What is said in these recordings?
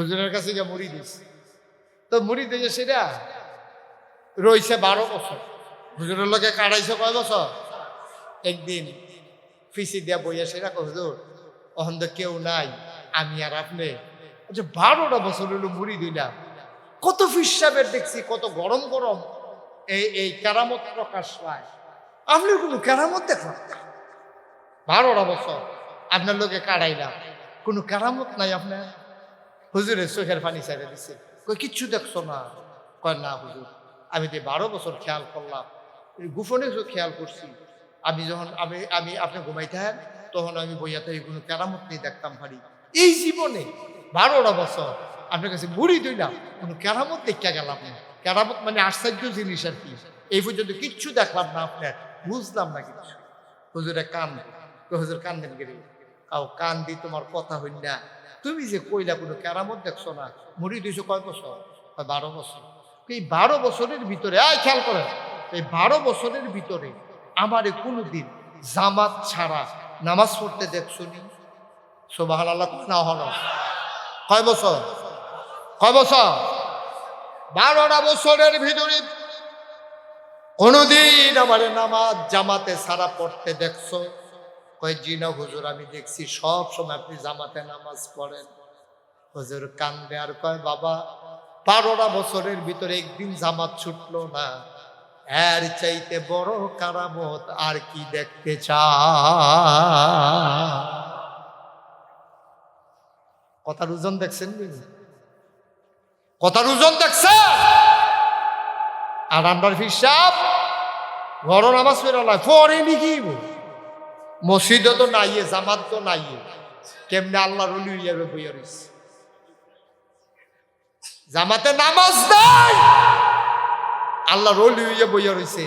হুজুরের কাছে গিয়ে মুড়ি দিস, তো মুড়ি দিয়ে সেটা রইছে 12 বছর। হুজুরের লোকে কাটাইছে কয় বছর? একদিন ফিসি দিয়া বইয়া সেটা হুজুর অহন তো কেউ নাই, আমি আর আপনি, আচ্ছা 12টা বছর হলো মুড়ি দিলাম, কত ফিসাবের দেখছি, কত গরম গরম এই কেরামত প্রকাশ পায়, আপনি কোনো কেরামত দেখলাম 12টা বছর আপনার লোকে কাটাইলাম, কোনো কেরামত নাই আপনার? হুজুরের চোখের পানি ছেড়ে দিছে, কই কিচ্ছু দেখছো না? কয় না হুজুর, আমি তো 12 বছর খেয়াল করলাম, গোপনে খেয়াল করছি, আমি যখন আমি আপনি ঘুমাইতেন তখন আমি বইয়া থেকে কোনো কেরামত নিয়ে দেখতাম পারি, এই জীবনে 12টা বছর আপনার কাছে বুড়ি দিলাম, কোনো কেরামত দেখা গেলাম না। কেরামত মানে আশ্চর্য জিনিস আর কি, এই পর্যন্ত কিচ্ছু দেখলাম না আপনার, বুঝলাম না কিছু। হুজুরে কান, হুজুর কান্দেন গেলে, কাউ কান দি তোমার কথা হইল না, তুমি যে কইলা কোনো কেরামত দেখছো না, মুড়ি দিয়েছো কয় বছর? 12 বছর। এই 12 বছরের ভিতরে খেয়াল করেন, এই 12 বছরের ভিতরে আমারে কোনোদিন জামাত ছাড়া নামাজ পড়তে দেখছো নি? সুবহানাল্লাহ না হলো? কয় বছর? কয় বছর? 12টা বছরের ভিতরে কোনোদিন আমারে নামাজ জামাতে ছাড়া পড়তে দেখছো? কয় জি না হুজুর, আমি দেখছি সব সময় আপনি জামাতে নামাজ পড়েন। হুজুর কান্দে আর কয় বাবা, 12টা বছরের ভিতরে একদিন জামাত ছুটলো না, এর চাইতে বড় কারামত আর কি দেখতে কথার ওজন দেখছেন? কথার ওজন দেখছেন? আর আমরা হিসাব ঘর নামাজ পড়েনি কি, মসজিদে তো নাই, জামাত তো নাই, কেমনে আল্লাহর ওলি হইয়া বইয়া রইছে, জামাতে নামাজ নাই, আল্লাহর ওলি হইয়া বইয়া রইছে,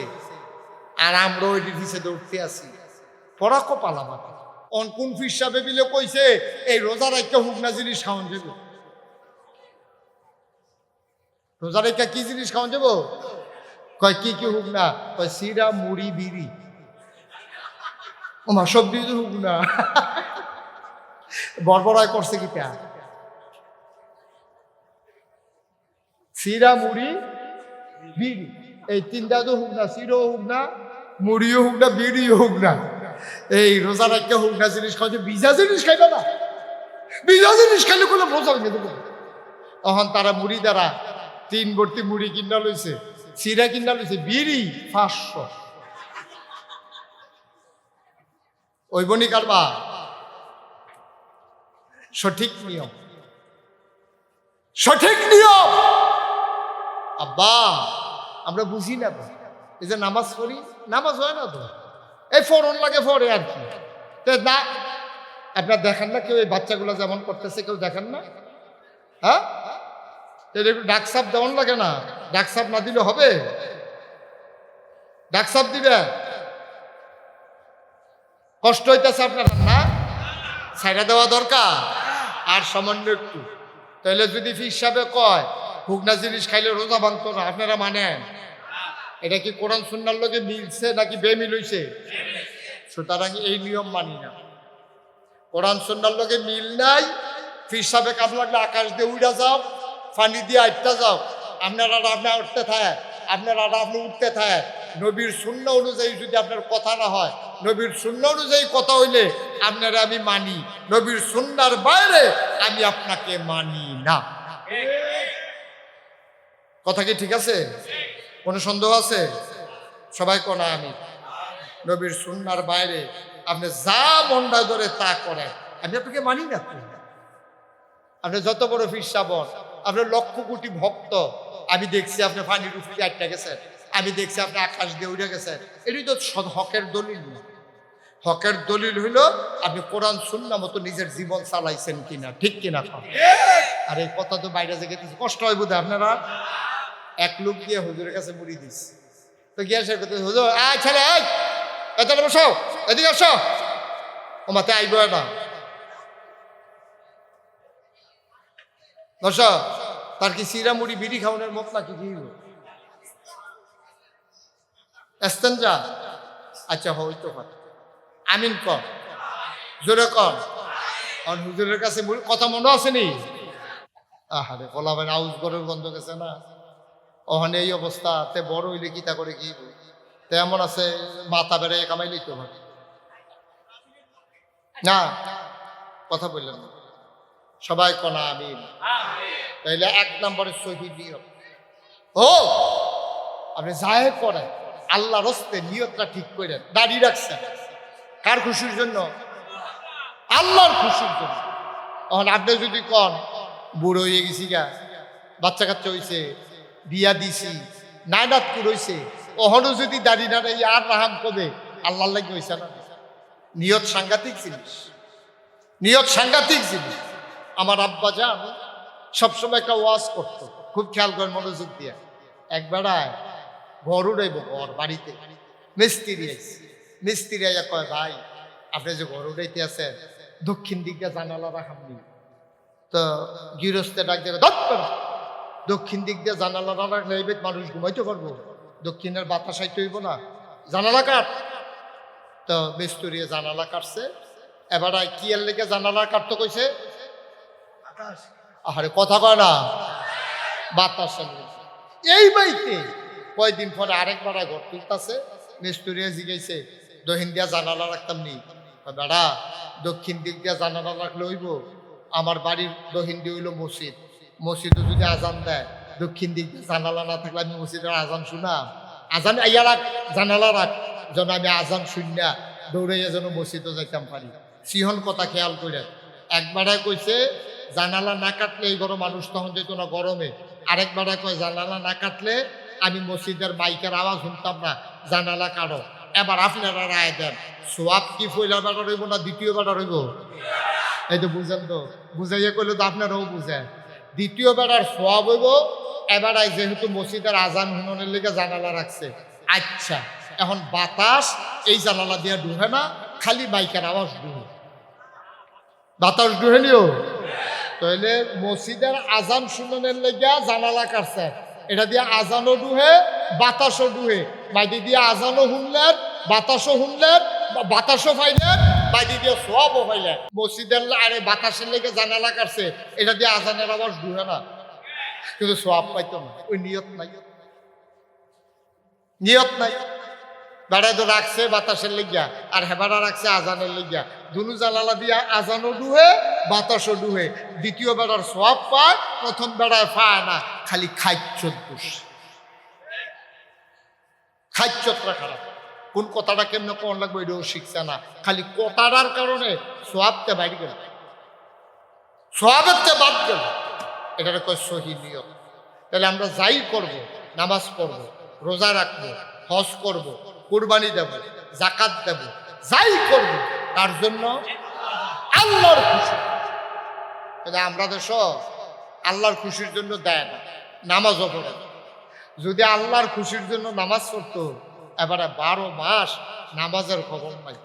আর আমরা ওই পিছে দৌড়তে আছি। পড়া কপাল আমাকে কোন ফিসাবে বিলে কইছে এই রোজা রাখতে হুকনা জিনিস খাওয়ান যাব, রোজা রেখা কি জিনিস খাওয়ান যাব? কয় কি কি হুক না? কয় সিরা মুড়ি বিড়ি, ওমা সব দিয়ে হুক না, বরবরায় করছে কি তা? সিরা মুড়ি বিড়ি, এই তিনটা তো হুক না, সিরও হুক না, মুড়িও হুক না, বিড়িও হুক না, এই রোজা রাখতে হুক না জিনিস খাওয়া, ভিজা জিনিস খাইবে না, ভিজা জিনিস খাইলে কোনো রোজা ভেঙে দেবে। তখন তারা মুড়ি দ্বারা 3 ভর্তি মুড়ি কিনা লইছে, সিরা কিনা লইছে, বিড়ি 500। ওই বনি কারবা সঠিক নিয়ম, সঠিক নিয়ম। আব্বা আমরা বুঝি না, এই যে নামাজ পড়ি, নামাজ হয় না তো, এই ফরন লাগে ফরে আর কি না। আপনার দেখেন না কেউ এই বাচ্চাগুলো যেমন করতেছে, কেউ দেখেন না? হ্যাঁ, ডাক সাপ দেওয়ান লাগে না? ডাক সাপ না দিলে হবে? ডাক সাপ দিবে, কষ্ট হইতেছে আপনার না, ছাইড়া দেওয়া দরকার আর সামান্য একটু। তাহলে যদি ফিস সাহেবে কয় হুকনা জিনিস খাইলে রোজা ভাঙতো না, আপনারা মানেন? এটা কি কোরআন সুন্নাহর লগে মিলছে নাকি বেমিল হইছে? সুতরাং এই নিয়ম মানি না, কোরআন সুন্নাহর লগে মিল নাই। ফিস সাহেবে কাপ লাগলে আকাশ দিয়ে উড়া যাও, পানি দিয়ে আটটা যাও, আপনারা আপনার উঠতে থাকে, আপনারা আপনি উঠতে থাকে। নবীর সুন্নাহ অনুযায়ী যদি আপনার কথা না হয়, নবীর সুন্নাহ অনুযায়ী কথা হইলে আপনারা আমি মানি, নবীর সুন্নাহর বাইরে আমি আপনাকে মানি না। কথা কি ঠিক আছে? কোনো সন্দেহ আছে? সবাই কোনা আমি নবীর সুন্নাহর বাইরে আপনি যা মনটা ধরে তা করেন, আমি আপনাকে মানি না। আপনি যত বড় ফির সাবর, আপনার লক্ষ কোটি ভক্ত, আমি দেখছি আপনি পানির উপরে আটটা গেছেন, আমি দেখছি আপনি আকাশ দিয়ে উঠে গেছেন, এটাই তো হকের দলিল না। হকের দলিল হইল আপনি কোরআন সুন্নাহ মতো নিজের জীবন চালাইছেন কিনা, ঠিক কিনা? আর এই কথা তো বাইরে যে গেতেছে, কষ্ট হয় বোধ আপনারা। এক লোক গিয়ে হুজুরের কাছে মুড়ি দিস, তো গিয়ে সে করতেছে, হুজুর ছেলে এত বসো, এদিকে আসো, ও মাতে আইব না বসো। তার কি সিরা মুড়ি বিড়ি খাওয়ানোর মত নাকি কি? এস্তেঞ্জা? আচ্ছা হইতো কথা, আমিন কর, জোরে কর। আর হুজুরের কাছে কথা মনে আসেনি? আহারে ফলাবেন আউস গরের গন্ধ গেছে না, ওখানে এই অবস্থা, তে বড় হইলে কি তা করে কি তেমন আছে, মাথা বেড়ে কামাইলেই তো ভাবে না, কথা বললেন না সবাই কনা আমিন। তাইলে 1 নম্বরের শহীদ নিয়ত। ও আপনি যাই করেন আল্লাহ রস্তে নিয়তটা ঠিক করেন। দাড়ি রাখছেন কার খুশির জন্য? আল্লাহর খুশির জন্য। এখন আপনি যদি কন বুড়ো হয়ে গেছি গা, বাচ্চা কাচ্চা হয়েছে, বিয়া দিছি, নাইনাতপুর হয়েছে, ওহনও যদি দাড়ি না রাই আর রাহাম কবে, আল্লাহ লাগে হয়েছে না। নিয়ত সাংঘাতিক জিনিস, নিয়ত সাংঘাতিক জিনিস। আমার আব্বা যান সবসময় একটা ওয়াজ করতো, খুব খেয়াল করেন মনোযোগ দিয়ে। একবেলায় ঘর উড়াইব, ঘর বাড়িতে মিস্ত্রি আইছে, মিস্ত্রি আইয়া কয় ভাই আপনি যে ঘর উড়াইতে আছেন দক্ষিণ দিকটা জানালা রাখামনি। তো গৃহস্থে ডাক দেবে দক্ষিণ দিক দিয়ে জানালা না রাখলে এই মানুষ ঘুমাইতে পারবো, দক্ষিণের বাতাস আইতে হইব না, জানালা কাট। তো মিস্ত্রি জানালা কাটছে। এবার কি এর লেগে জানালা কাটতে কইছে? আরে কথা কয় না, বাতাস। এই বাইতে কয়দিন পরে আরেকবার ঘর তুলতেছে, মিস্ত্রি জিগাইছে দক্ষিণ দিয়া জানালা রাখতাম নি? বেড়া দক্ষিণ দিক দিয়া জানালা রাখলে হইব, আমার বাড়ির দক্ষিণ দিয়ে হইল মসজিদ, মসজিদে যদি আজান দেয় দক্ষিণ দিক দিয়ে জানালা না থাকলে আমি মসজিদের আজান শুনাম? আজান আইয়া রাখ, জানালা রাখ, যেন আমি আজান শুনিয়া দৌড়াইয়া যেন মসজিদে যাইতাম পারি। সিহন কথা খেয়াল করে একবারে কইছে জানালা না কাটলে এই ঘরে মানুষ তখন যেত না গরমে, আরেকবারে কয় জানালা না কাটলে আমি মসজিদের মাইকের আওয়াজ শুনতাম না, জানালা কাটো। এবার আপনারা রায় দেন, সোয়াব কি পয়লা বেটা রইব না দ্বিতীয় বেটা রইব? এই তো বুঝেন, তো বুঝাইয়া কইলে তো আপনারাও বুঝেন, দ্বিতীয় বেটার সোয়াব হইব। এবার যেহেতু মসজিদের আজান হুননের লেগে জানালা রাখছে, আচ্ছা এখন বাতাস এই জানালা দিয়ে ঢুহে না, খালি মাইকের আওয়াজ ঢুহে, বাতাস ঢুহে নিও। তাহলে মসজিদের আজান শুননের লেগে জানালা কাটছে, এটা দিয়ে আজানও ডুহে বাতাসও ডুহে, বাইদি দিয়ে আজানও শুনলেন, বাতাসও শুনলেন, বাতাসও পাইলেন, বাইদি দিয়ে সোয়াবও পাইলেন। মসজিদের আরে বাতাসের লেগে জানালা কাটছে, এটা দিয়ে আজানের আওয়াজ ডুহে না, কিন্তু সোয়াব পাইতো না। ওই নিয়ত নাই, নিয়ত নাই। বেড়ায় তো রাখছে বাতাসের লেগিয়া, আর হেবাড়া রাখছে আজানের লেগিয়া, দুনু জানালা দিয়া আজানও ডুহে বাতাসও ডুহে। দ্বিতীয় বেড়ার সোয়াব পায়, প্রথম বেড়ায় পায় না, খালি খাইচ্ছত দোষ, খাইচ্ছতরা খারাপ। কোন কথাটা কেমনে কোন লাগবে এটাও শিখছে না, খালি কথাটার কারণে সোয়াবতে বাইরে গেল, সোয়াবের তে বাদ গেল। এটাকে কয় সহি নিয়ত। তাহলে আমরা যাই করব, নামাজ পড়ব, রোজা রাখবো, হজ করব, কুরবানি দেব, জাকাত দেব, যাই করব তার জন্য আল্লাহর খুশি। আমরা দেশ আল্লাহর খুশির জন্য দেয় না, নামাজও পড়ে না। যদি আল্লাহর খুশির জন্য নামাজ পড়তো, এবারে 12 মাস নামাজের খবর নাই,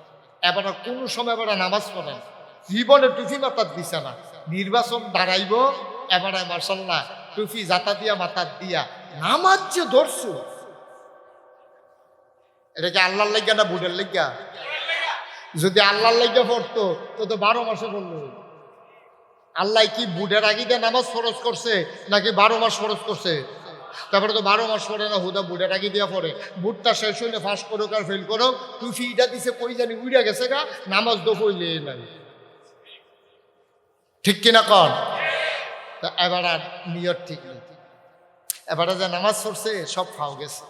এবারে কোনো সময় এবারে নামাজ পড়ে না, জীবনে টুফি মাথার দিছে না। নির্বাচন দাঁড়াইব, এবারে মার্শাল্লাহ টুফি জাতা দিয়া মাথার দিয়া নামাজ যে ধরছো, এটা কি আল্লাহর লাগিয়া না বুড়ের লাগিয়া? যদি আল্লাহর লাগিয়া পড়তো তো 12 মাসে পড়লো। আল্লাহ কি বুড়ের আগে দিয়ে নামাজ ফরজ করছে নাকি 12 মাস ফরজ করছে? তারপরে তো 12 মাস পড়ে না, হুদা বুড়ের আগে দিয়া পড়ে। বুটটা শেষ হইলে ফাঁস করুক আর ফেল করুক, টুফি ইটা দিছে কই জানি উড়ে গেছে গা, নামাজ তো পড়লে নাই। ঠিক কিনা কন? তা এবার আর নিয়ত ঠিক নেই, এবারে যে নামাজ পড়ছে সব ফাও গেছে।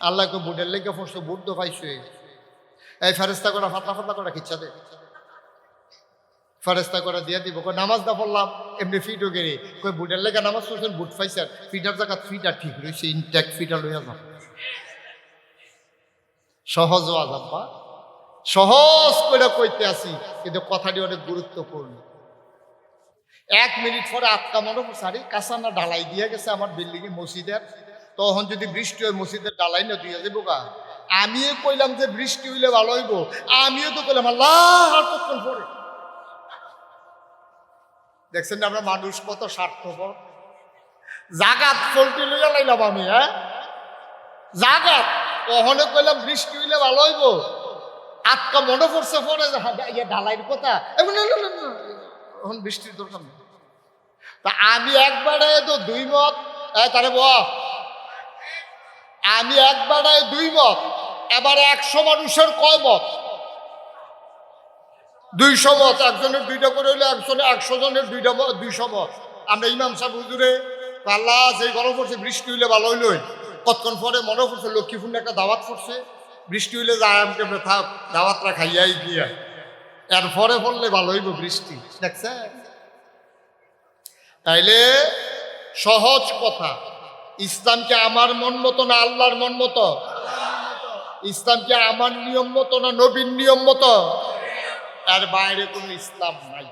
আল্লাহকে বুটের লেগে পড়ছো, বুট তো পাইছে, এই ফেরেস্তা করে ফাতলা ফাতলা করে খিচ্ছা দে, ফেরেস্তা করে দিয়ে দিব। নামাজ না পড়লাম এমনি ফিটও গেড়ি, কই বুটের লেগে নামাজ পড়ছেন, বুট পাইছেন, ফিটার জায়গা ফিটা ঠিক রয়েছে, ইনট্যাক্ট ফিটা লইয়া যান। সহজ আজাব্বা, সহজ করে কইতে আসি, কিন্তু কথাটি অনেক গুরুত্বপূর্ণ। 1 মিনিট পরে আটকা মনে পড়ছে, আরে কাঁচানা ঢালাই দিয়ে গেছে আমার বিল্ডিং এ মসজিদের, তখন যদি বৃষ্টি হয় মসজিদের ঢালাই না দিয়ে যাবো গা। আমিও কইলাম যে বৃষ্টি হইলে ভালো হইব, আমিও তো কইলাম আল্লাহ আর কতক্ষণ পরে। দেখছেন আমরা মানুষ কত স্বার্থপর। জাগাত ফলটি লইয়া লাইলাম আমি, হ্যাঁ জাগাত ওখানে কইলাম বৃষ্টি হইলে ভালো হইব, আটকা মনে পড়ছে পরে ঢালাইয়ের কথা, এখন বৃষ্টির দরকার নেই। তা আমি একবারে তো দুই মত, তারে বল আমি একবারে দুই মত, এবারে 100 মানুষের কয় মত? 200 মত। একজনের দুইটা করে হইলে 100 জনের 200 মত। আমরা ইমাম সাহেব হুজুরে আল্লাহ যে গরম পড়ছে, বৃষ্টি হইলে ভালো হইল। কতক্ষণ পরে মনে পড়ছে লক্ষ্মীপুরে একটা দাওয়াত পড়ছে, বৃষ্টি হইলে যায় আমি কেমন থাক, দাওয়াতটা খাইয়াই গিয়া এরপরে পড়লে ভালো হইব বৃষ্টি। দেখছে? তাইলে সহজ কথা, ইসলাম কি আমার মন মতো না আল্লাহর মন মতো? ইসলাম কি আমার নিয়ম মতো না নবীর নিয়ম মতো? এর বাইরে কোনো ইসলাম নাই।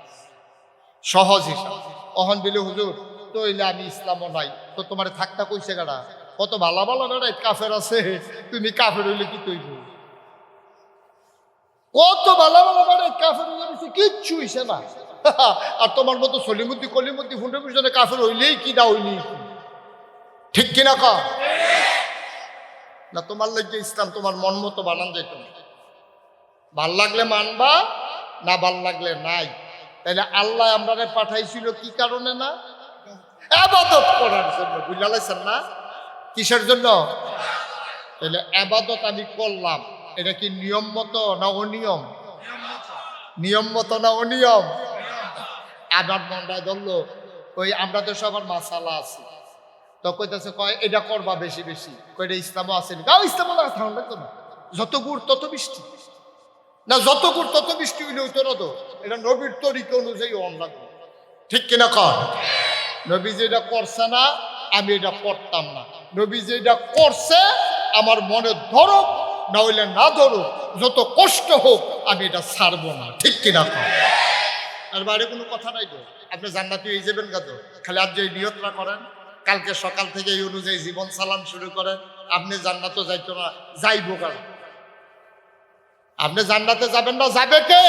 সহজ হিসাব। অহন দিলে হুজুর তো হইলে আমি ইসলামও নাই, তো তোমার থাকতা কইছে গাড়া, কত ভালো ভালো বেড়াই কাফের আছে, তুমি কাফের হইলে কি তৈব? কত ভালো ভালো বেড়াই কাফের হইলে কিচ্ছু হইছে না। আর তোমার মতো সলিমুদ্দি কলিমুদ্দি ফুন্ডে পিছনে কাফের হইলেই কি না হইলেই কি, ঠিক কিনা কা? না তোমার লাগছে ইসলাম তোমার মন মতো বানান যাইত না। ভাল লাগলে মানবা, না ভাল লাগলে নাই। তাইলে আল্লাহ আমরা পাঠাইছিল কি কারণে? না ইবাদত করার জন্য। বুঝা লাইছেন না? কিসের জন্য? তাহলে ইবাদত আমি করলাম, এটা কি নিয়ম মতো না অনিয়ম? নিয়ম মতো না অনিয়ম? আবার মনটা ধরলো ওই আমরা তো সবার মাসালা আছে, তো কইতেছে কয় এটা করবা বেশি বেশি, কয়টা ইসলামও আছে গাও, ইসলামও থাকা লাগতো না, যত গুড় তত বৃষ্টি না, যত গুড় তত বৃষ্টি হইলে হইতো না তো, এটা নবীর তরিকা অনুযায়ী অন লাগবে, ঠিক কিনা কর? নবী যেটা করছে না আমি এটা করতাম না, নবী যেটা করছে আমার মনে ধরুক না হইলে না ধরুক, যত কষ্ট হোক আমি এটা ছাড়বো না, ঠিক কিনা কর? আর বাইরে কোনো কথা নাই তো। আপনি জান্নাতি হয়ে যাবেন কত, খালি আজ এই নিয়তটা করেন, কালকে সকাল থেকে এই অনুযায়ী জীবন চালান শুরু করেন, আপনি জান্নাতও যাইতো না, যাইব কারণ আপনি জান্নাতে যাবেন না, যাবে কে?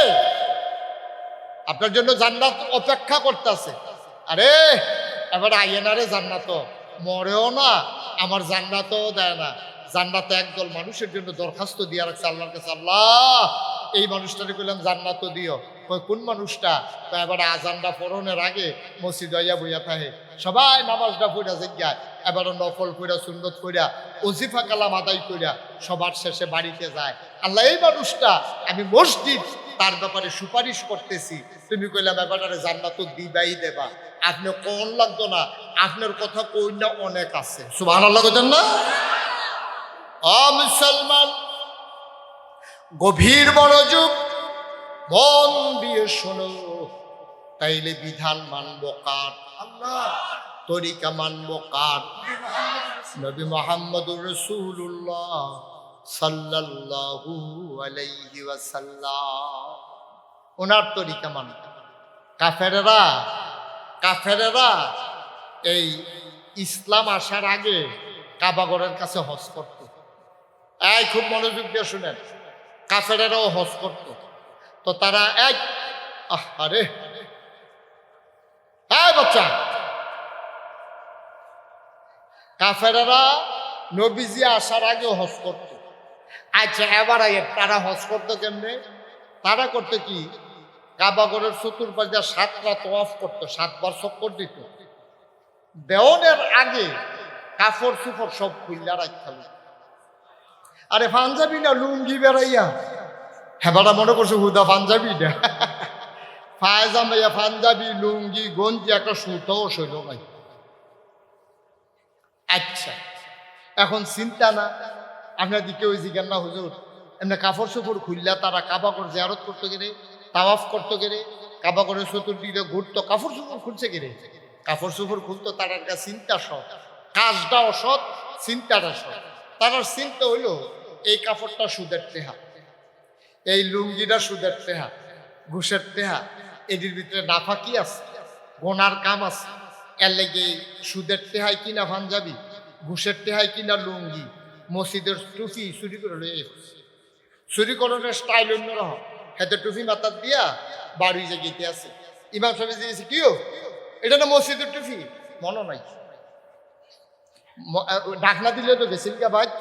আপনার জন্য জান্নাত অপেক্ষা করতেছে। আরে এবার আইয়েনারে জান্নাত মরেও না, আমার জান্নাতও দেয় না। জান্নাতে একদল মানুষের জন্য দরখাস্ত দিয়ে রাখছে আল্লাহর কাছে, আল্লাহ এই মানুষটাকে কইলাম জান্নাত দিও। কোন মানুষটা? এবার আজানটা পড়নের আগে মসজিদ হইয়া বইয়া থাকে, সবাই নামাজটা পড়া জিজ্ঞায়, এবার নফল কইরা সুন্নত কইরা ওজিফা কালাম আদায় কইরা সবার শেষে বাড়িতে যায়। আল্লাহ এই মানুষটা আমি মসজিদ তার ব্যাপারে সুপারিশ করতেছি, তুমি কইলাম এবারে জান্নাত দিবাই দেবা। আপনি কোন লাগতো না, আপনার কথা কই না অনেক আছে। সুবহানাল্লাহ কইতেন না? মুসলমান গভীর মনোযোগ মন দিয়ে শোনো, তাইলে বিধান মানব কার? আল্লাহ। তরিকা মানব কার? নবী মুহাম্মদুর রাসূলুল্লাহ সাল্লাল্লাহু আলাইহি ওয়াসাল্লাম, ওনার তরিকা মানব। কাফেরেরা এই ইসলাম আসার আগে কাবাগরের কাছে হজ করত। এই খুব মনোযোগ দিয়ে শুনেন, কাফেরেরাও হজ করত। তো তারা আরে হ্যাঁ বাচ্চা, কাফেরেরা নবীজি আসার আগে হজ করত। আচ্ছা এবার তারা হজ করতো কেমনে? তারা করতো কি, কাবাগরের চতুর্পাশ দিয়ে 7টা তওয়াফ করতো, 7বার চক্কর দিত। দেওয়ানের আগে কাপড় চুপড় সব খুললা রাখতাম। আরে পাঞ্জাবি না লুঙ্গি বেড়াইয়া, হেবাটা মনে করছে হুদা পাঞ্জাবি না, পায়জামাইয়া পাঞ্জাবি লুঙ্গি গঞ্জি একটা সুতাও শৈল নাই। আচ্ছা এখন চিন্তা না, আপনার দিকে ওই জিজ্ঞান না হুজুর এমনি কাপড় চোপড় খুললা তারা কাবাগর জিয়ারত করতে গেলে, তাওয়াফ করতে গেলে, কাবাগরের চতুর্দিকে ঘুরতো, কাপড় চোপড় খুলছে গেলে, কাপড় চোপড় খুলতো, তার একটা চিন্তা সৎ, কাজটা অসৎ, চিন্তাটা সৎ। তার চিন্তা হইল এই কাপড়টা সুদের টেহা, এই লুঙ্গিটা সুদের টেহা, ঘুষের টেহা, এটির ভিতরে নাফা কি আছে, গোনার কাম আছে, এর লেগে সুদের টেহাই কিনা পাঞ্জাবি, ঘুষের টেহাই কিনা লুঙ্গি, মসজিদের টুপি চুরি করে লয়ে চুরি করানোর স্টাইল অন্যরকম, হাতে টুপি মাথার দিয়া বাড়ি যে গেতে আছে। ইমাম সাহেব দিয়েছে কিও এটা না মসজিদের টুপি, মনে নাই, ডাকনা দিলে তো গেছিল কে বাজ,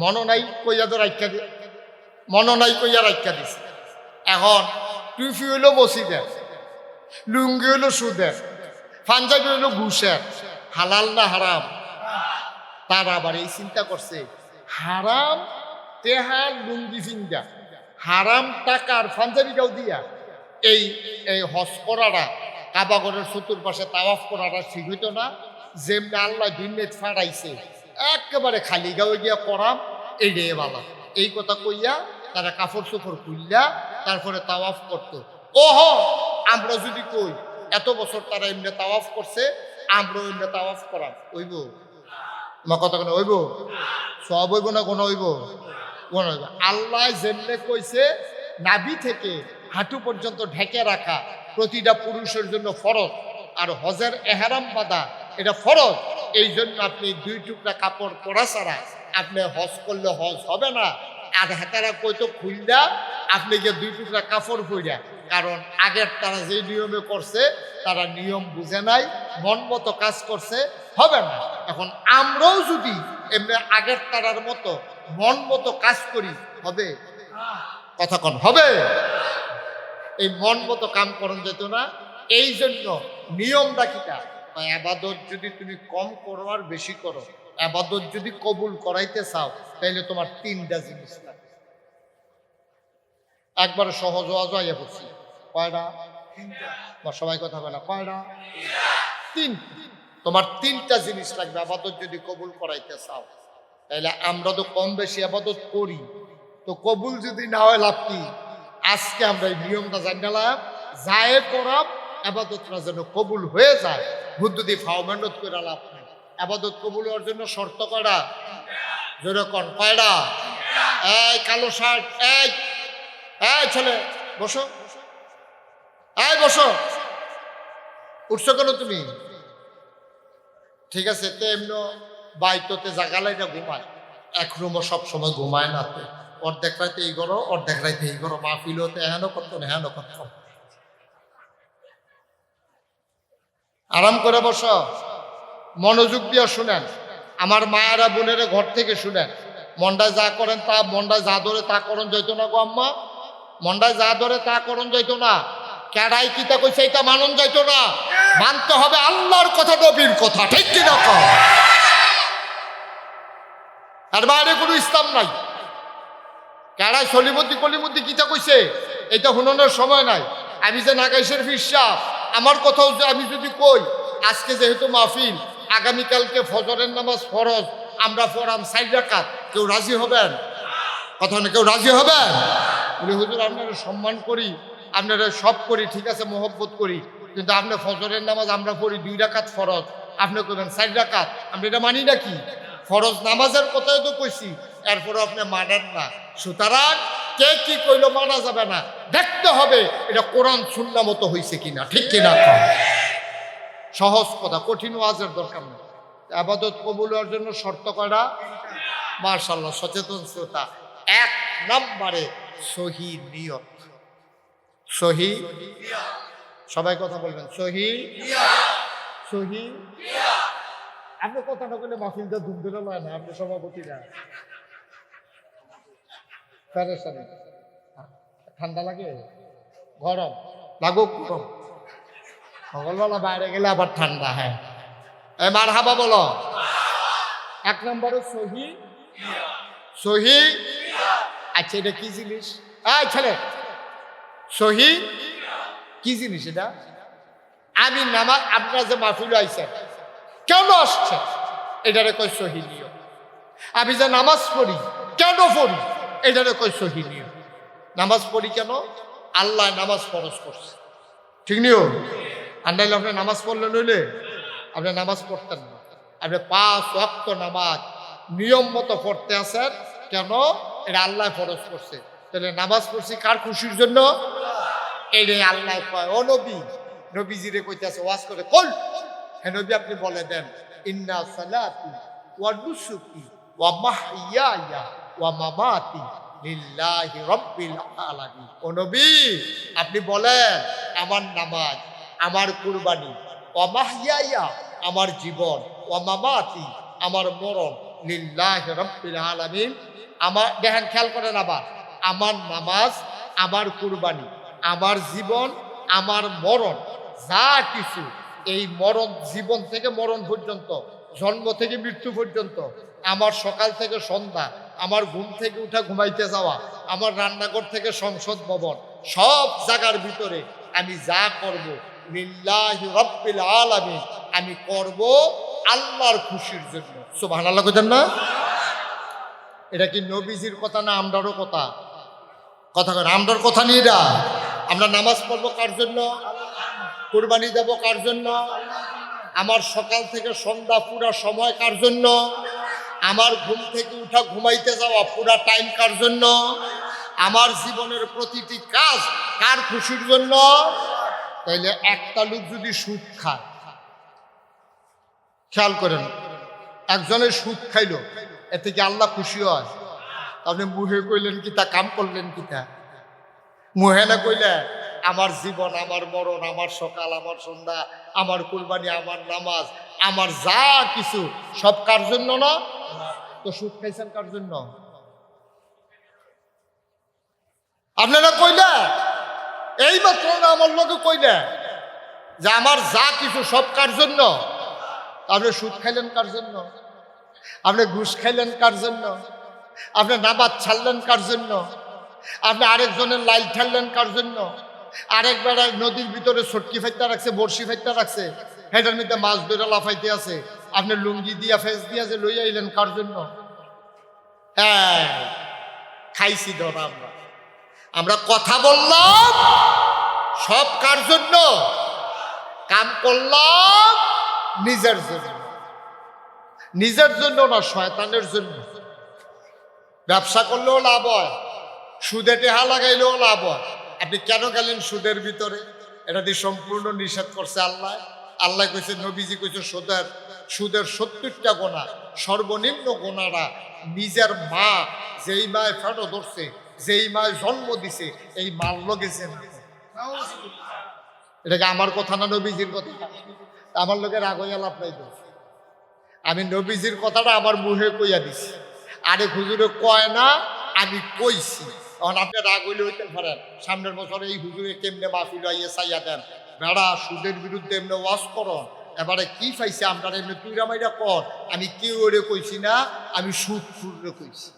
মনো নাই কইয়া তো রাখা দিয়ে, মনো নাই কইয়া রাখা দিছে। এখন টুপি হইলো মসজিদের, লুঙ্গি হইলো সুদের, পাঞ্জাবি হইল ঘুষের, হালাল না হারাম? তারা আবার এই চিন্তা করছে হারাম তেহার লুঙ্গি ফিঙ্গা, হারাম টাকার পাঞ্জাবিটাও দিয়া এই এই হজ করারা, কাবাগরের চতুর্পাশে তাওয়াফ করারা ঠিক হইতো না? যেমনি আল্লাহ বিন্নেত ফাড়াইছে একেবারে খালি গাঁয়ে গিয়া করাম, এই রে বাবা। এই কথা কইয়া তারা কাপড় চোপড় খুললা তারপরে তাওয়াফ করতো। ওহ, আমরা যদি কই এত বছর তারা এমনি তাওয়াফ করছে, আমরাও এমনি তাওয়াফ করাম, হইব? আমার কথা কেন হইব? সব হইব না কোন হইব? কোন হইব? আল্লাহ যেমনে কইছে নাভি থেকে হাঁটু পর্যন্ত ঢেকে রাখা প্রতিটা পুরুষের জন্য ফরজ, আর হজের এহরাম বাঁধা এটা ফরজ। এই জন্য আপনি 2 টুকরা কাপড় পরা ছাড়া আপনি হজ করলে হজ হবে না। আর হাতারা কইতো খুললা আপনি গিয়ে 2 টুকরা কাপড় পইরা, কারণ আগের তারা যে নিয়মে করছে তারা নিয়ম বুঝে নাই, মন মতো কাজ করছে, হবে না। এখন আমরাও যদি এমনি আগের তারার মতো মন মতো কাজ করি, হবে? কথা কন, হবে? এই মন মতো কাম করন যেত না। এই জন্য নিয়মটা কিটা, আবাদত যদি তুমি কম করো আর বেশি করো, আবাদত যদি কবুল করাইতে চাও, তাইলে তোমার 3টা জিনিস লাগবে। একবার সহজ আইয়া পড়ছি, কয়টা? 3টা। সবাই কথা বলে কয়টা? 3। তোমার 3টা জিনিস লাগবে আবাদত যদি কবুল করাইতে চাও। তাইলে আমরা তো কম বেশি আবাদত করি, তো কবুল যদি না হয় লাভ কি? আজকে আমরা এই নিয়মটা জানালাম, যায় করাম আবাদতটা যেন কবুল হয়ে যায়। বুদ্ধি ফাও মেহনত করে লাভ নেই। আবাদত কবুল হওয়ার জন্য শর্ত কয়টা? যেরকম কয়টা? এই কালো শার্ট, এই ছেলে বসো, এই বসো, উঠছো কেন তুমি? ঠিক আছে, তে এমনি বাইততে জাগালাই না ঘুমায়, এক রুমও সবসময় ঘুমায় না। অর্ধেক রাইতে এই করো, অর্ধেক রাইতে এই করো, মাহফিল হতে হেন করতো না, হেন করতো। আরাম করে বসো, মনোযোগ দিয়ে শুনেন। আমার মায়েরা বোনেরা ঘর থেকে শুনেন। মন্ডায় যা করেন তা, মন্ডায় যা ধরে তা করণ যাইত না গো আম্মা, মন্ডায় যা ধরে তা করণ যাইত না। কেডাই কিতা কইছে এটা মানন যাইত না। মানতে হবে আল্লাহর কথা, নবীর কথা, ঠিক কিনা কও? আর বাইরে কোনো ইসলাম নাই। কেডাই সলিমদ্দি কলিমদ্দি কিতা কইছে এটা হুননের সময় নাই। আমি যে নাগাইশের ফিরসা, আমার কথাও যে আমি যদি কই, আজকে যেহেতু মাহফিল, আগামীকালকে ফজরের নামাজ ফরজ, আমরা পড়াম 4 রাকাত, কেউ রাজি হবেন? কথা না, কেউ রাজি হবেন? বলে হুজুর আপনারা সম্মান করি, আপনারা সব করি, ঠিক আছে, মোহব্বত করি, কিন্তু আপনি ফজরের নামাজ আমরা পড়ি 2 রাকাত ফরজ, আপনি কইবেন 4 রাকাত, আমরা এটা মানি নাকি? ফরজ নামাজের কথাই তো কইছি, এরপরে আপনি মানেন না। সুতরাং কে কি কইলো মানা যাবে না, দেখতে হবে এটা কোরআন সুন্নাহ মতো হইছে কিনা, ঠিক কিনা? সহজ কথা, কঠিন ওয়াজের দরকার নেই। ইবাদত কবুল হওয়ার জন্য শর্ত কয়টা? মাশাআল্লাহ, সচেতন শ্রোতা। 1 নম্বরে সহি নিয়ত। সহি, সবাই কথা বলবেন, সহি সহি। আপনি কথা না বললে মাহফিলটা ধুম ধরে লয় না, আপনি সভাপতি না। ঠান্ডা লাগে, গরম লাগুক, গরম সকালবেলা বাইরে গেলে আবার ঠান্ডা। হ্যাঁ, মারহাবা বলো। 1 নম্বরে সহি, সহি। আচ্ছা, এটা কি জিনিস? ছেলে, সহি কি জিনিস এটা? আমি নামাজ, আপনারা যে মাহফিলে আইছেন কেন আসছে, এটারে কই সহি নিয়ত। আমি যে নামাজ পড়ি কেন পড়ি, এটারে কই সহি নিয়ত। নামাজ পড়ি কেন? আল্লাহ নামাজ ফরজ করছে, ঠিক নিয়ম। আর নাইলে আপনি নামাজ পড়লে নইলে আপনি নামাজ পড়তেন না। আপনি 5 ওয়াক্ত নামাজ নিয়ম মতো পড়তে আছেন কেন? এটা আল্লাহ ফরজ করছে। তাহলে নামাজ পড়ছি কার খুশির জন্য? এইটাই আল্লাহ কয়, ও নবী, নবীজিরে কইতেছে ওয়াজ করে, কল হে নবী আপনি বলে দেন, ইন্না সালাতি ওয়া নুসুকি ওয়া মাহইয়ায়া ওয়া মামাতি লিল্লাহি রাব্বিল আলামিন। ও নবী আপনি বলেন, আমার নামাজ, আমার কুরবানি, ওয়া মাহইয়ায়া আমার জীবন, ওয়া মামাতি আমার মরণ, লিল্লাহি রাব্বিল আলামিন। আমার দেখেন, খেয়াল করেন, আবার আমার নামাজ, আমার কুরবানি, আমার জীবন, আমার মরণ, যা কিছু এই মরণ, জীবন থেকে মরণ পর্যন্ত, জন্ম থেকে মৃত্যু পর্যন্ত, আমার সকাল থেকে সন্ধ্যা, আমার ঘুম থেকে উঠা ঘুমাইতে যাওয়া, আমার রান্নাঘর থেকে সংসদ ভবন, সব জায়গার ভিতরে আমি যা করব লিল্লাহি রাব্বিল আলামিন, আমি করব আল্লাহর খুশির জন্য। সুবহানাল্লাহ কইতেন না? এটা কি নবীজির কথা না আমরারও কথা? কথা কর, আমরার কথা নিয়ে এটা। আমরা নামাজ পড়বো কার জন্য? কুরবানি দেব কার জন্য? আমার সকাল থেকে সন্ধ্যা পুরা সময় কার জন্য? আমার ঘুম থেকে উঠা ঘুমাইতে যাওয়া পুরা টাইম কার জন্য? আমার জীবনের প্রতিটি কাজ কার খুশির জন্য? তাইলে একটা লোক যদি সুদ খায়, খেয়াল করেন, একজনের সুদ খাইলো, এতে কি আল্লাহ খুশি হয়? আপনি মুহে কইলেন কি তা, কাম করলেন কি তা? মুহে না কইলে আমার জীবন, আমার মরণ, আমার সকাল, আমার সন্ধ্যা, আমার কুরবানি, আমার নামাজ, আমার যা কিছু সব কার জন্য না? তো সুদ খাইছেন কার জন্য? আপনারা কইলে এই মাত্র না আমার লোকে কইলে যে আমার যা কিছু সব কার জন্য? আপনি সুদ খাইলেন কার জন্য? আপনি ঘুষ খাইলেন কার জন্য? আপনি নামাজ ছাড়লেন কার জন্য? আপনি আরেকজনের লাইল ঠাড়লেন কার জন্য? আরেক বেড়ায় নদীর ভিতরে ছটকি ফাইতে রাখছে, বড়শি ফাইতে রাখছে, হেটার মধ্যে মাছ ধরে লাফাইতে আছে, আপনি লুঙ্গি দিয়া ফেস দিয়া যে লইয়া আইলেন কার জন্য? হ্যাঁ, খাইছি ধর। আমরা কথা বললাম সব কার জন্য? কাম করলাম নিজের জন্য। নিজের জন্য না, শয়তানের জন্য। ব্যবসা করলেও লাভ হয়, সুদে টেহা লাগাইলেও লাভ হয়। আপনি কেন গেলেন সুদের ভিতরে? এটা দিয়ে সম্পূর্ণ নিষেধ করছে আল্লাহ। আল্লাহ কইছে, নবীজি কইছে, সুদের 70টা গোনা, সর্বনিম্ন গোনারা নিজের মা, যেই মায় ফেটো ধরছে, যেই মায় জন্ম দিছে, এই মার লগেছে না। এটাকে আমার কথা না নবীজির কথা? আমার লোকের রাগ হইয়া লাভ নাই তো। আমি নবীজির কথাটা আমার মুহে কইয়া দিছি, আরে হুজুরে কয় না, আমি কইছি। এখন আপনি রাগ হইলে হইতে পারেন, সামনের বছরে এই হুজুরে কেমনে মাহফিল আইয়ে চাইয়া দেন, বেড়া সুদের বিরুদ্ধে এমনি ওয়াজ করো, এবারে কি পাইছে আপনার এমনি তুইরা মাইরা কর। আমি কেউ ওরে কইছি না, আমি সুদ খুঁড়ে কইছি।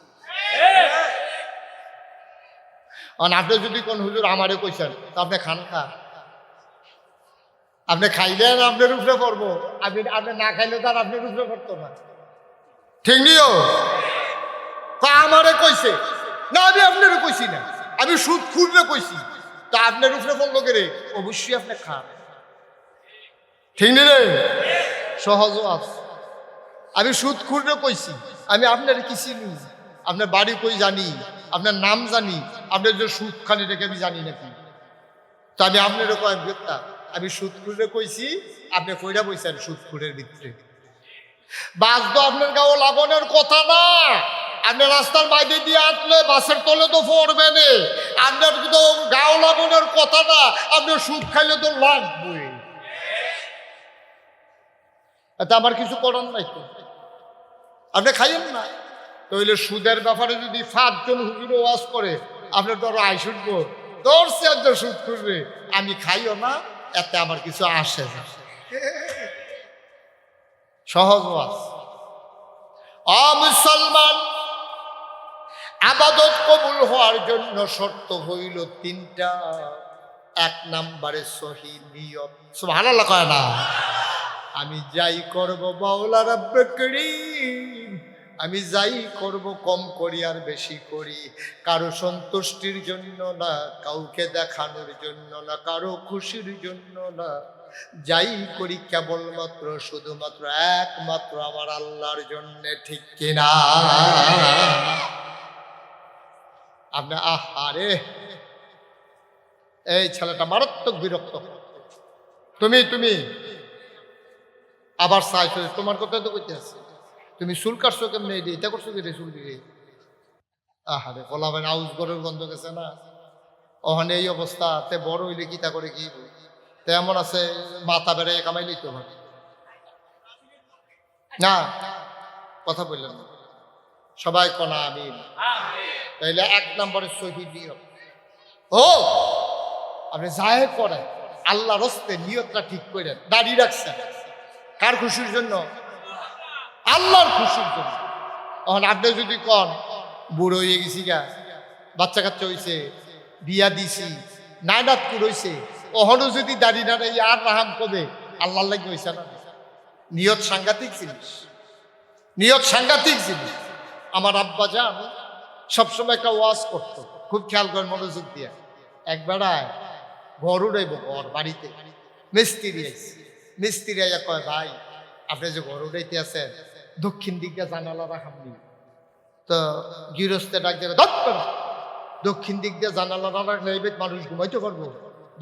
আপনি যদি কোন হুজুর আমারে কইছেন, তো আপনি খান খা, আপনি খাইলেন আপনার উপরে পড়বো, আপনি না খাইলে তার আপনার উপরে পড়তো না। ঠিক নিও, আমারে কইছে না, আমি আপনারও কইছি না, আমি সুদ খুঁড়ে কইছি, তা আপনার উপরে পড়লো কে রে? অবশ্যই আপনি খান। ঠিক নি রে? সহজ আছে। আমি সুদ খুঁড়ে কইছি, আমি আপনার কি চিনি? আপনার বাড়ি কই জানি, আপনার নাম জানি, আপনার যে সুদ খান এটাকে আমি জানি নাকি? তো আমি আপনারও কয়েক ব্যক্তা, আমি সুদ খুঁড়ে কইছি, আপনি কইরা বইছেন সুদ খুঁড়ের ভিতরে। বাস তো আপনার গাও লাগানোর কথা না। আপনার রাস্তার বাইরে দিয়ে আসলে বাসের তলে তো পড়বে না। আপনার তো গাও লাগানোর কথা না, আপনার সুদ খাইলে তো লাগবে। এতে আমার কিছু করার নাই তো, আপনি খাইয়েন না। তাহলে সুদের ব্যাপারে যদি 5 জন হুজুরে ওয়াজ করে, আপনার ধরো আইসুটব ধরছে একজন সুদ করবে, আমি খাইও না, এতে আমার কিছু আসে না। সহজ ওয়াজ। মুসলমান, আবাদত কবুল হওয়ার জন্য শর্ত হইল 3টা। 1 নম্বরে সহি নিয়ত। সুবহানাল্লাহ কয় না? আমি যাই করব মাওলা রব্বুল করিম, আমি যাই করব কম করি আর বেশি করি, কারো সন্তুষ্টির জন্য না, কাউকে দেখানোর জন্য না, কারো খুশির জন্য না। যাই করি কেবলমাত্র শুধুমাত্র একমাত্র আমার আল্লাহর জন্য। ঠিক কিনা? আপনি আহারে, এই ছেলেটা মারাত্মক বিরক্ত। তুমি আবার চাইছো, তোমার কথা তো কইতে আছে, তুমি চুল কাটছো কেমনে, এটা করছো কি রে চুল দিয়ে? আহারে বলাবেন, আউস গরের গন্ধ গেছে না? ওখানে এই অবস্থা, তে বড় হইলে কিতা করে কি তেমন আছে, মাথা বেড়ে কামাইলেই তো হবে না। কথা বললেন না সবাই, কনা আমি তাইলে 1 নম্বরে সহি নিয়ত। ও আপনি যাই করেন, আল্লাহর হস্তে নিয়তটা ঠিক করে দাঁড়িয়ে রাখছেন কার খুশির জন্য? আল্লাহর খুশির জন্য। তখন আপনি যদি কন বুড়ো হয়ে গেছি গা, বাচ্চা কাচ্চা হয়েছে, বিয়া দিছি, নাইনাতপুর হয়েছে, ওহনও যদি দাঁড়িয়ে না নেই আর রাহাম কবে? আল্লাহর লাগে হয়েছে না? নিয়ত সাংঘাতিক জিনিস, নিয়ত সাংঘাতিক জিনিস। আমার আব্বা যান সবসময় একটা ওয়াজ করতো, খুব খেয়াল করেন মনোযোগ দিয়ে। এক বেড়ায় ঘর উড়াইব, ঘর বাড়িতে মিস্ত্রি আইছে, মিস্ত্রি আইয়া কয় ভাই আপনি যে ঘর উড়াইতে আছেন দক্ষিণ দিকে জানালা রাখামনি। তো গৃহস্থে ডাক দেবে দক্ষিণ দিক দিয়ে জানালা না রাখলে এই মানুষ ঘুমাইতে পারবো,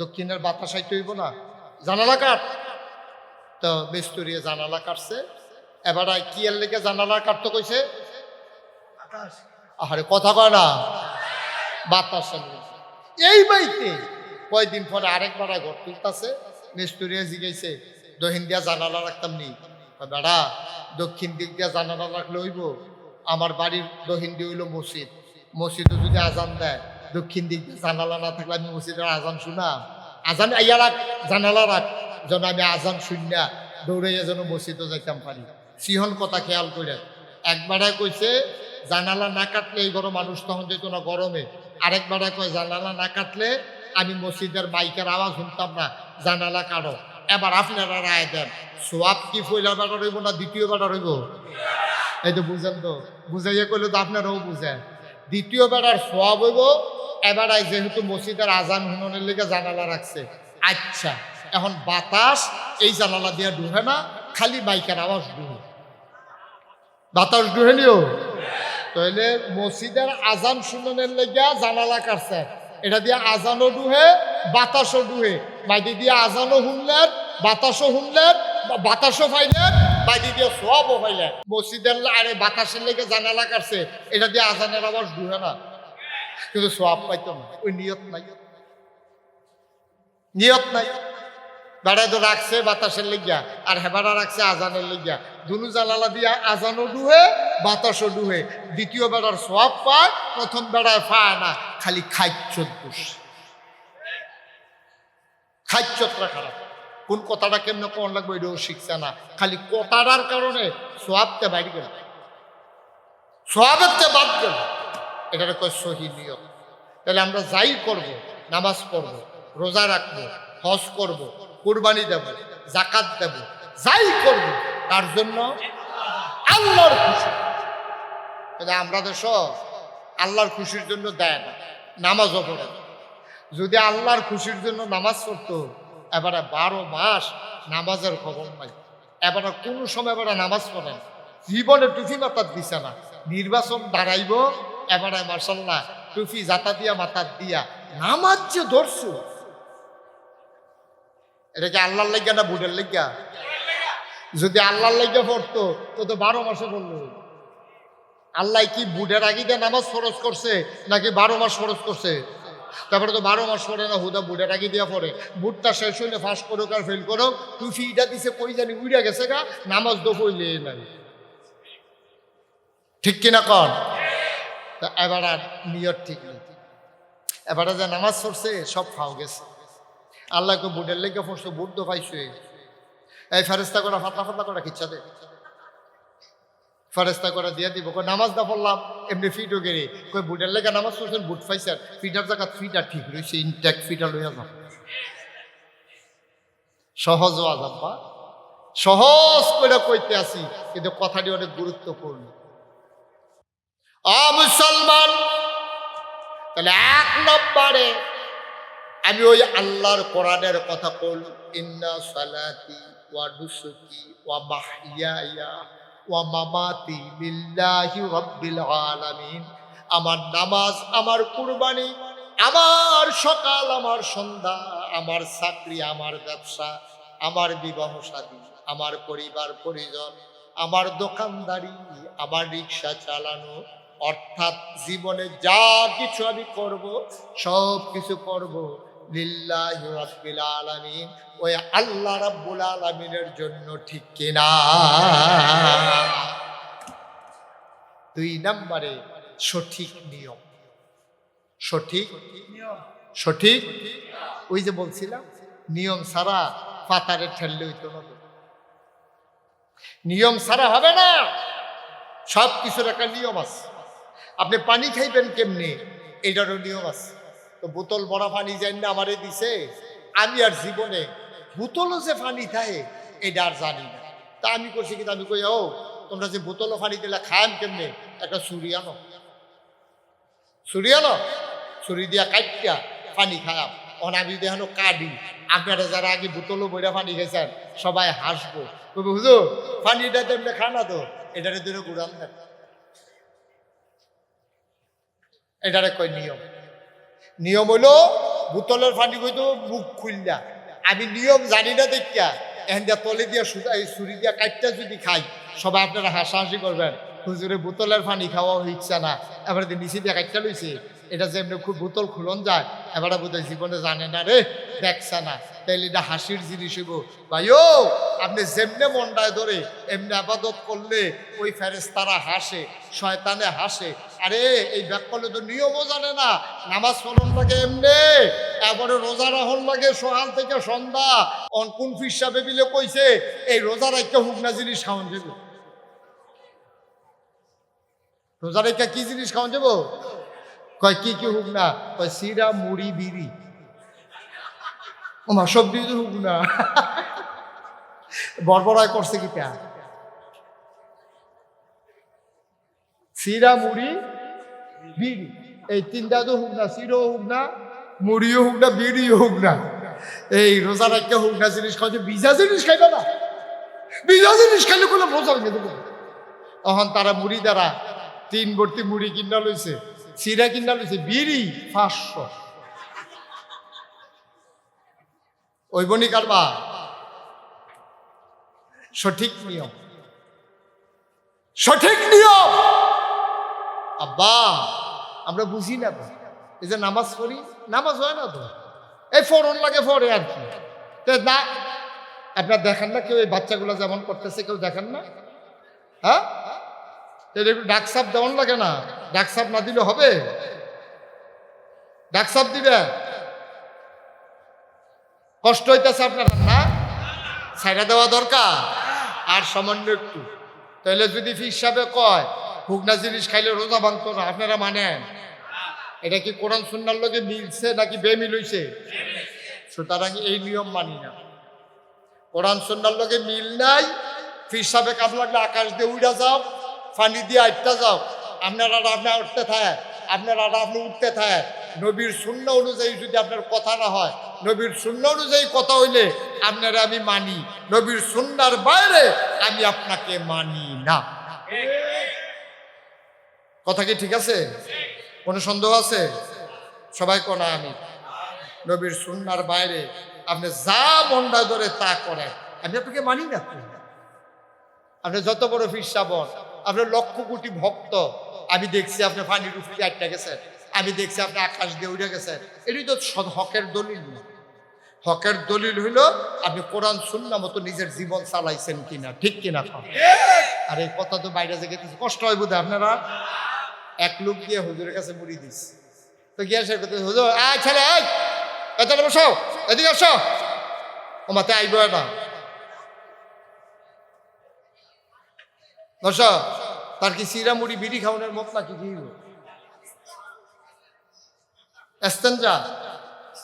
দক্ষিণের বাতাস আইতে হইব না, জানালা কাট। তো মিস্ত্রি জানালা কাটছে। এবার কি এর লেগে জানালা কাটতে কইছে? আরে কথা কয় না, বাতাস। এই বাইতে কয়দিন পরে আরেকবার ঘর তুলতেছে, মিস্ত্রি জিগাইছে দক্ষিণ দিয়া জানালা রাখতাম নি? বেড়া দক্ষিণ দিক দিয়া জানালা রাখলে হইব? আমার বাড়ির দক্ষিণ দিয়ে হইলো মসজিদ, মসজিদে যদি আজান দেয় দক্ষিণ দিক দিয়ে জানালা না থাকলে আমি মসজিদের আজান শুনা? আজান আইয়া রাখ, জানালা রাখ, যেন আমি আজান শুনিয়া দৌড়াইয়া যেন মসজিদে যাইতাম পারি। সিহন কথা খেয়াল করে একবারে কইছে জানালা না কাটলে এই ঘরে মানুষ তখন যেত না গরমে। আরেকবারে কয় জানালা না কাটলে আমি মসজিদের মাইকের আওয়াজ শুনতাম না, জানালা কাটো। এবার আপনারা রায় দেন, সোয়াব কি পয়লা বেটা রইব না দ্বিতীয় বেটা রইব? এই তো বুঝেন, তো বুঝাইয়া করলে তো আপনারাও বুঝেন। দ্বিতীয় বেটার সোয়াব হইব। এবার যেহেতু মসজিদের আজান হুননের লেগে জানালা রাখছে, আচ্ছা এখন বাতাস এই জানালা দিয়ে ঢুহে না, খালি মাইকের আওয়াজ ঢুহে, বাতাস ঢুহে নিও। তাহলে মসজিদের আজান শুননের লেগে জানালা কাটছে, এটা দিয়ে আজানও ডুহে বাতাসও ডুহে। বাইদি দিয়ে আজানও শুনলেন, বাতাসও শুনলেন, বাতাসও পাইলেন, বাইদি দিয়ে সবও পাইলেন। মসজিদের আরে বাতাসের লেগে জানালা কাটছে, এটা দিয়ে আজানের আওয়াজ ডুহে না, কিন্তু সব পাইতো না। ওই নিয়ত নাই, নিয়ত নাই। বেড়ায় তো রাখছে বাতাসের লেগিয়া, আর হেবারা রাখছে আজানের লেগিয়া। দুনু জানালা দিয়া আজানও ডুহে বাতাসও ডুহে। দ্বিতীয় বেড়ার সব পায়, প্রথম বেড়ায় পায় না, খালি খাইচ্ছত দোষ, খাইচ্ছতরা খারাপ। কোন কথাটা কেমনে কোন লাগবে এটাও শিখছে না, খালি কথাটার কারণে সোয়াবতে বাইরে গেল, সোয়াবেরতে বাদ গেল। এটা কয় সহি নিয়ত। তাহলে আমরা যাই করব, নামাজ পড়ব, রোজা রাখবো, হজ করব, কুরবানি দেব, জাকাত দেব, যাই করব তার জন্য আল্লাহর খুশি। আমরা দেশ আল্লাহর খুশির জন্য দেয় না, নামাজও পড়ে। যদি আল্লাহর খুশির জন্য নামাজ পড়তো, এবারে 12 মাস নামাজের খবর নাই। এবারে কোন সময় এবারে নামাজ পড়েন, জীবনে টুফি মাথার দিছে না। নির্বাচন দাঁড়াইব, এবারে মার্শাল্লাহ টুফি জাতা দিয়া মাথার দিয়া নামাজ যে ধরছো, এটা কি আল্লাহর লাগিয়া না বুড়ের লাগিয়া? যদি আল্লাহর লাগিয়া পড়তো তো 12 মাসে পড়লো। আল্লাহ কি বুড়ের আগিতে নামাজ ফরজ করছে নাকি 12 মাস ফরজ করছে? তারপরে তো 12 মাস পড়ে না, হুদা বুড়ের আগে দিয়া পড়ে। বুটটা শেষ হইলে ফাঁস করুক আর ফেল করো, টুফি ইটা দিছে কই জানি উইরা গেছে গা, নামাজ তো হইলে নাই। ঠিক কিনা কন? তা এবার আর নিয়ত ঠিক নেই। এবারে যে নামাজ পড়ছে সব ফাও গেছে। আল্লাহকে বুটের লেগে পড়ছো, বুট তো পাইছো। এই ফেরেস্তা করা ফাতলা ফাতলা করা খিচ্ছা দে, ফেরেস্তা করে দিয়ে দিব। নামাজ দা পড়লাম এমনি ফিটও গেড়ে কই বুটের লেগে নামাজ পড়ছেন, বুট পাইছেন, ফিটার জায়গা ফিটা ঠিক রয়েছে, ইনট্যাক্ট ফিটা লইয়া যাও। সহজ আজাব্বা, সহজ করে কইতে আসি, কিন্তু কথাটি অনেক গুরুত্বপূর্ণ। মুসলমান, তাহলে 1 নম্বরে আমি ওই আল্লাহর কোরআনের কথা কল, ইন্না সালাতি ওয়া নুসুকি ওয়া মাহইয়ায়া ওয়া মামাতি লিল্লাহি রাব্বিল আলামিন। আমার নামাজ, আমার কুরবানি, আমার সকাল, আমার সন্ধ্যা, আমার চাকরি, আমার ব্যবসা, আমার বিবাহ শাদী, আমার পরিবার পরিজন, আমার দোকানদারি, আমার রিক্সা চালানো, অর্থাৎ জীবনে যা কিছু আমি করব সব কিছু করব লিল্লাহি রাব্বিল আলামিন, ওই আল্লাহ রাব্বুল আলামিনের জন্য। ঠিক কিনা? 2 নম্বরে সঠিক নিয়ম, সঠিক নিয়ম, সঠিক। ওই যে বলছিলাম নিয়ম ছাড়া পাতারে ঠেললে হইতো না তো। নিয়ম ছাড়া হবে না, সব কিছুর একটা নিয়ম আছে। আপনি পানি খাইবেন কেমনে, এটারও নিয়ম আছে। তো বোতল ভরা পানি যাই না আমারে দিছে, আমি আর জীবনে বোতলও যে পানি থাকে এটা আর জানি না। তা আমি করছি কিন্তু আমি কই, ও তোমরা যে বোতলও পানি দিলে খায়াম কেমনে, একটা ছুরি আনো, ছুরি আনো, ছুরি দিয়া কাটিয়া পানি খায়াম। আমি দেখানো কাটি, আপনারা যারা আগে বোতলও বইরা পানি খাইছেন সবাই হাসবো, কইবো হুজুর পানিটা তেমনি খানা তো, এটারে ধরে ঘুরান দেন। এটারে কয় নিয়ম। নিয়ম হইলো বোতলের পানি কইতো মুখ খুললা, আমি নিয়ম জানি না দেখিয়া এখন দিয়া তলে দিয়া এই ছুরি দিয়া কাটটা যদি খাই সবাই আপনারা হাসাহাসি করবেন, হুজুরে বোতলের পানি খাওয়া হইছে না, এবার নিচে দিয়া কাটটা লইছে, এটা যে এমনি খুব বোতল খুলন যায়, এবারে বোধহয় জীবনে জানে না রে, দেখছে না, তাইলে এটা হাসির জিনিস হইব। ভাইও আপনি যেমনে মনটায় ধরে এমনি আবাদত করলে ওই ফেরেশতারা হাসে, শয়তানে হাসে। আরে এই ব্যাকরণে তো নিয়মও জানে না, নামাজ পড়ন লাগে এমনি, এবারে রোজা রাখন লাগে সকাল থেকে সন্ধ্যা। কোন ফির সাহেব বিলে কইছে এই রোজা রাখতে হুকনা জিনিস খাওয়ান যাব, রোজা রেখা কি জিনিস খাওয়ান যাব, কয় কি কি হুক না, কয় সিরা মুড়ি বিড়ি, ওমা সব দিয়ে হুক না, বরবরায় করছে কি তা, সিরা মুড়ি বিড়ি এই তিনটা তো হুক না, সিরও হুক না, মুড়িও হুক না, বিড়িও হুক না, এই রোজা রাখতে হুক না জিনিস খাওয়া, ভিজা জিনিস খাইবে না, ভিজা জিনিস খাইলে কোনো রোজা ভেঙে দেবে। তখন তারা মুড়ি দ্বারা 3 ভর্তি মুড়ি কিনা লইছে, সিরা কিনা লইছে, বিড়ি 500, ওই বনি কারবা সঠিক নিয়ম, সঠিক নিয়ম। আব্বা আমরা বুঝি না তো, এই যে নামাজ পড়ি, নামাজ হয় না তো, এই ফোরন লাগে ফোরে আর কি না। আপনার দেখেন না কেউ এই বাচ্চাগুলো যেমন করতেছে, কেউ দেখেন না? হ্যাঁ, ডাকসাপ দেওয়ান লাগে না, ডাকসাপ না দিলে হবে? ডাকসাপ দিবে, কষ্ট হইতেছে আপনার না, ছাইড়া দেওয়া দরকার আর সামান্য একটু। তাহলে যদি ফির সাহেবে কয় হুকনা জিনিস খাইলে রোজা ভাঙতো না, আপনারা মানেন? এটা কি কোরআন সুন্নাহর লগে মিলছে নাকি বেমিল হইছে? সুতরাং এই নিয়ম মানি না, কোরআন সুন্নাহর লগে মিল নাই। ফির সাহেবে কাপ লাগলে আকাশ দিয়ে উড়া যাও, পানি দিয়ে আটটা যাও, আপনারা আপনার উঠতে থাকে, আপনারা আপনি উঠতে থাকে। নবীর সুন্নাহ অনুযায়ী যদি আপনার কথা না হয়, নবীর সুন্নাহ অনুযায়ী কথা হইলে আপনারা আমি মানি, নবীর সুন্নাহর বাইরে আমি আপনাকে মানি না। কথা কি ঠিক আছে? কোনো সন্দেহ আছে? সবাই কোনা আমি নবীর সুন্নাহর বাইরে আপনি যা মনটা ধরে তা করেন, আমি আপনাকে মানি না। আপনি যত বড় ফির সাবন, আপনার লক্ষ কোটি ভক্ত, আমি দেখছি আপনি পানির উপরে আটটা গেছেন, আমি দেখছি আপনি আকাশ দিয়ে উঠে গেছেন, এটাই তো হকের দলিল না। হকের দলিল হইল আপনি কোরআন সুন্নাহ মতো নিজের জীবন চালাইছেন কিনা, ঠিক কিনা? আর এই কথা তো বাইরে যে গেতেছে, কষ্ট হয় বোধ আপনারা। এক লোক গিয়ে হুজুরের কাছে মুড়ি দিস, তো গিয়ে সে করতেছে, হুজুর আয় ছেলে, আয় এখানে বসো, এদিকে আসো, ও মাতে আইব না, বসো। তার কি সিরা মুড়ি বিড়ি খাওয়ানোর মত নাকি কি? এস্তেঞ্জা?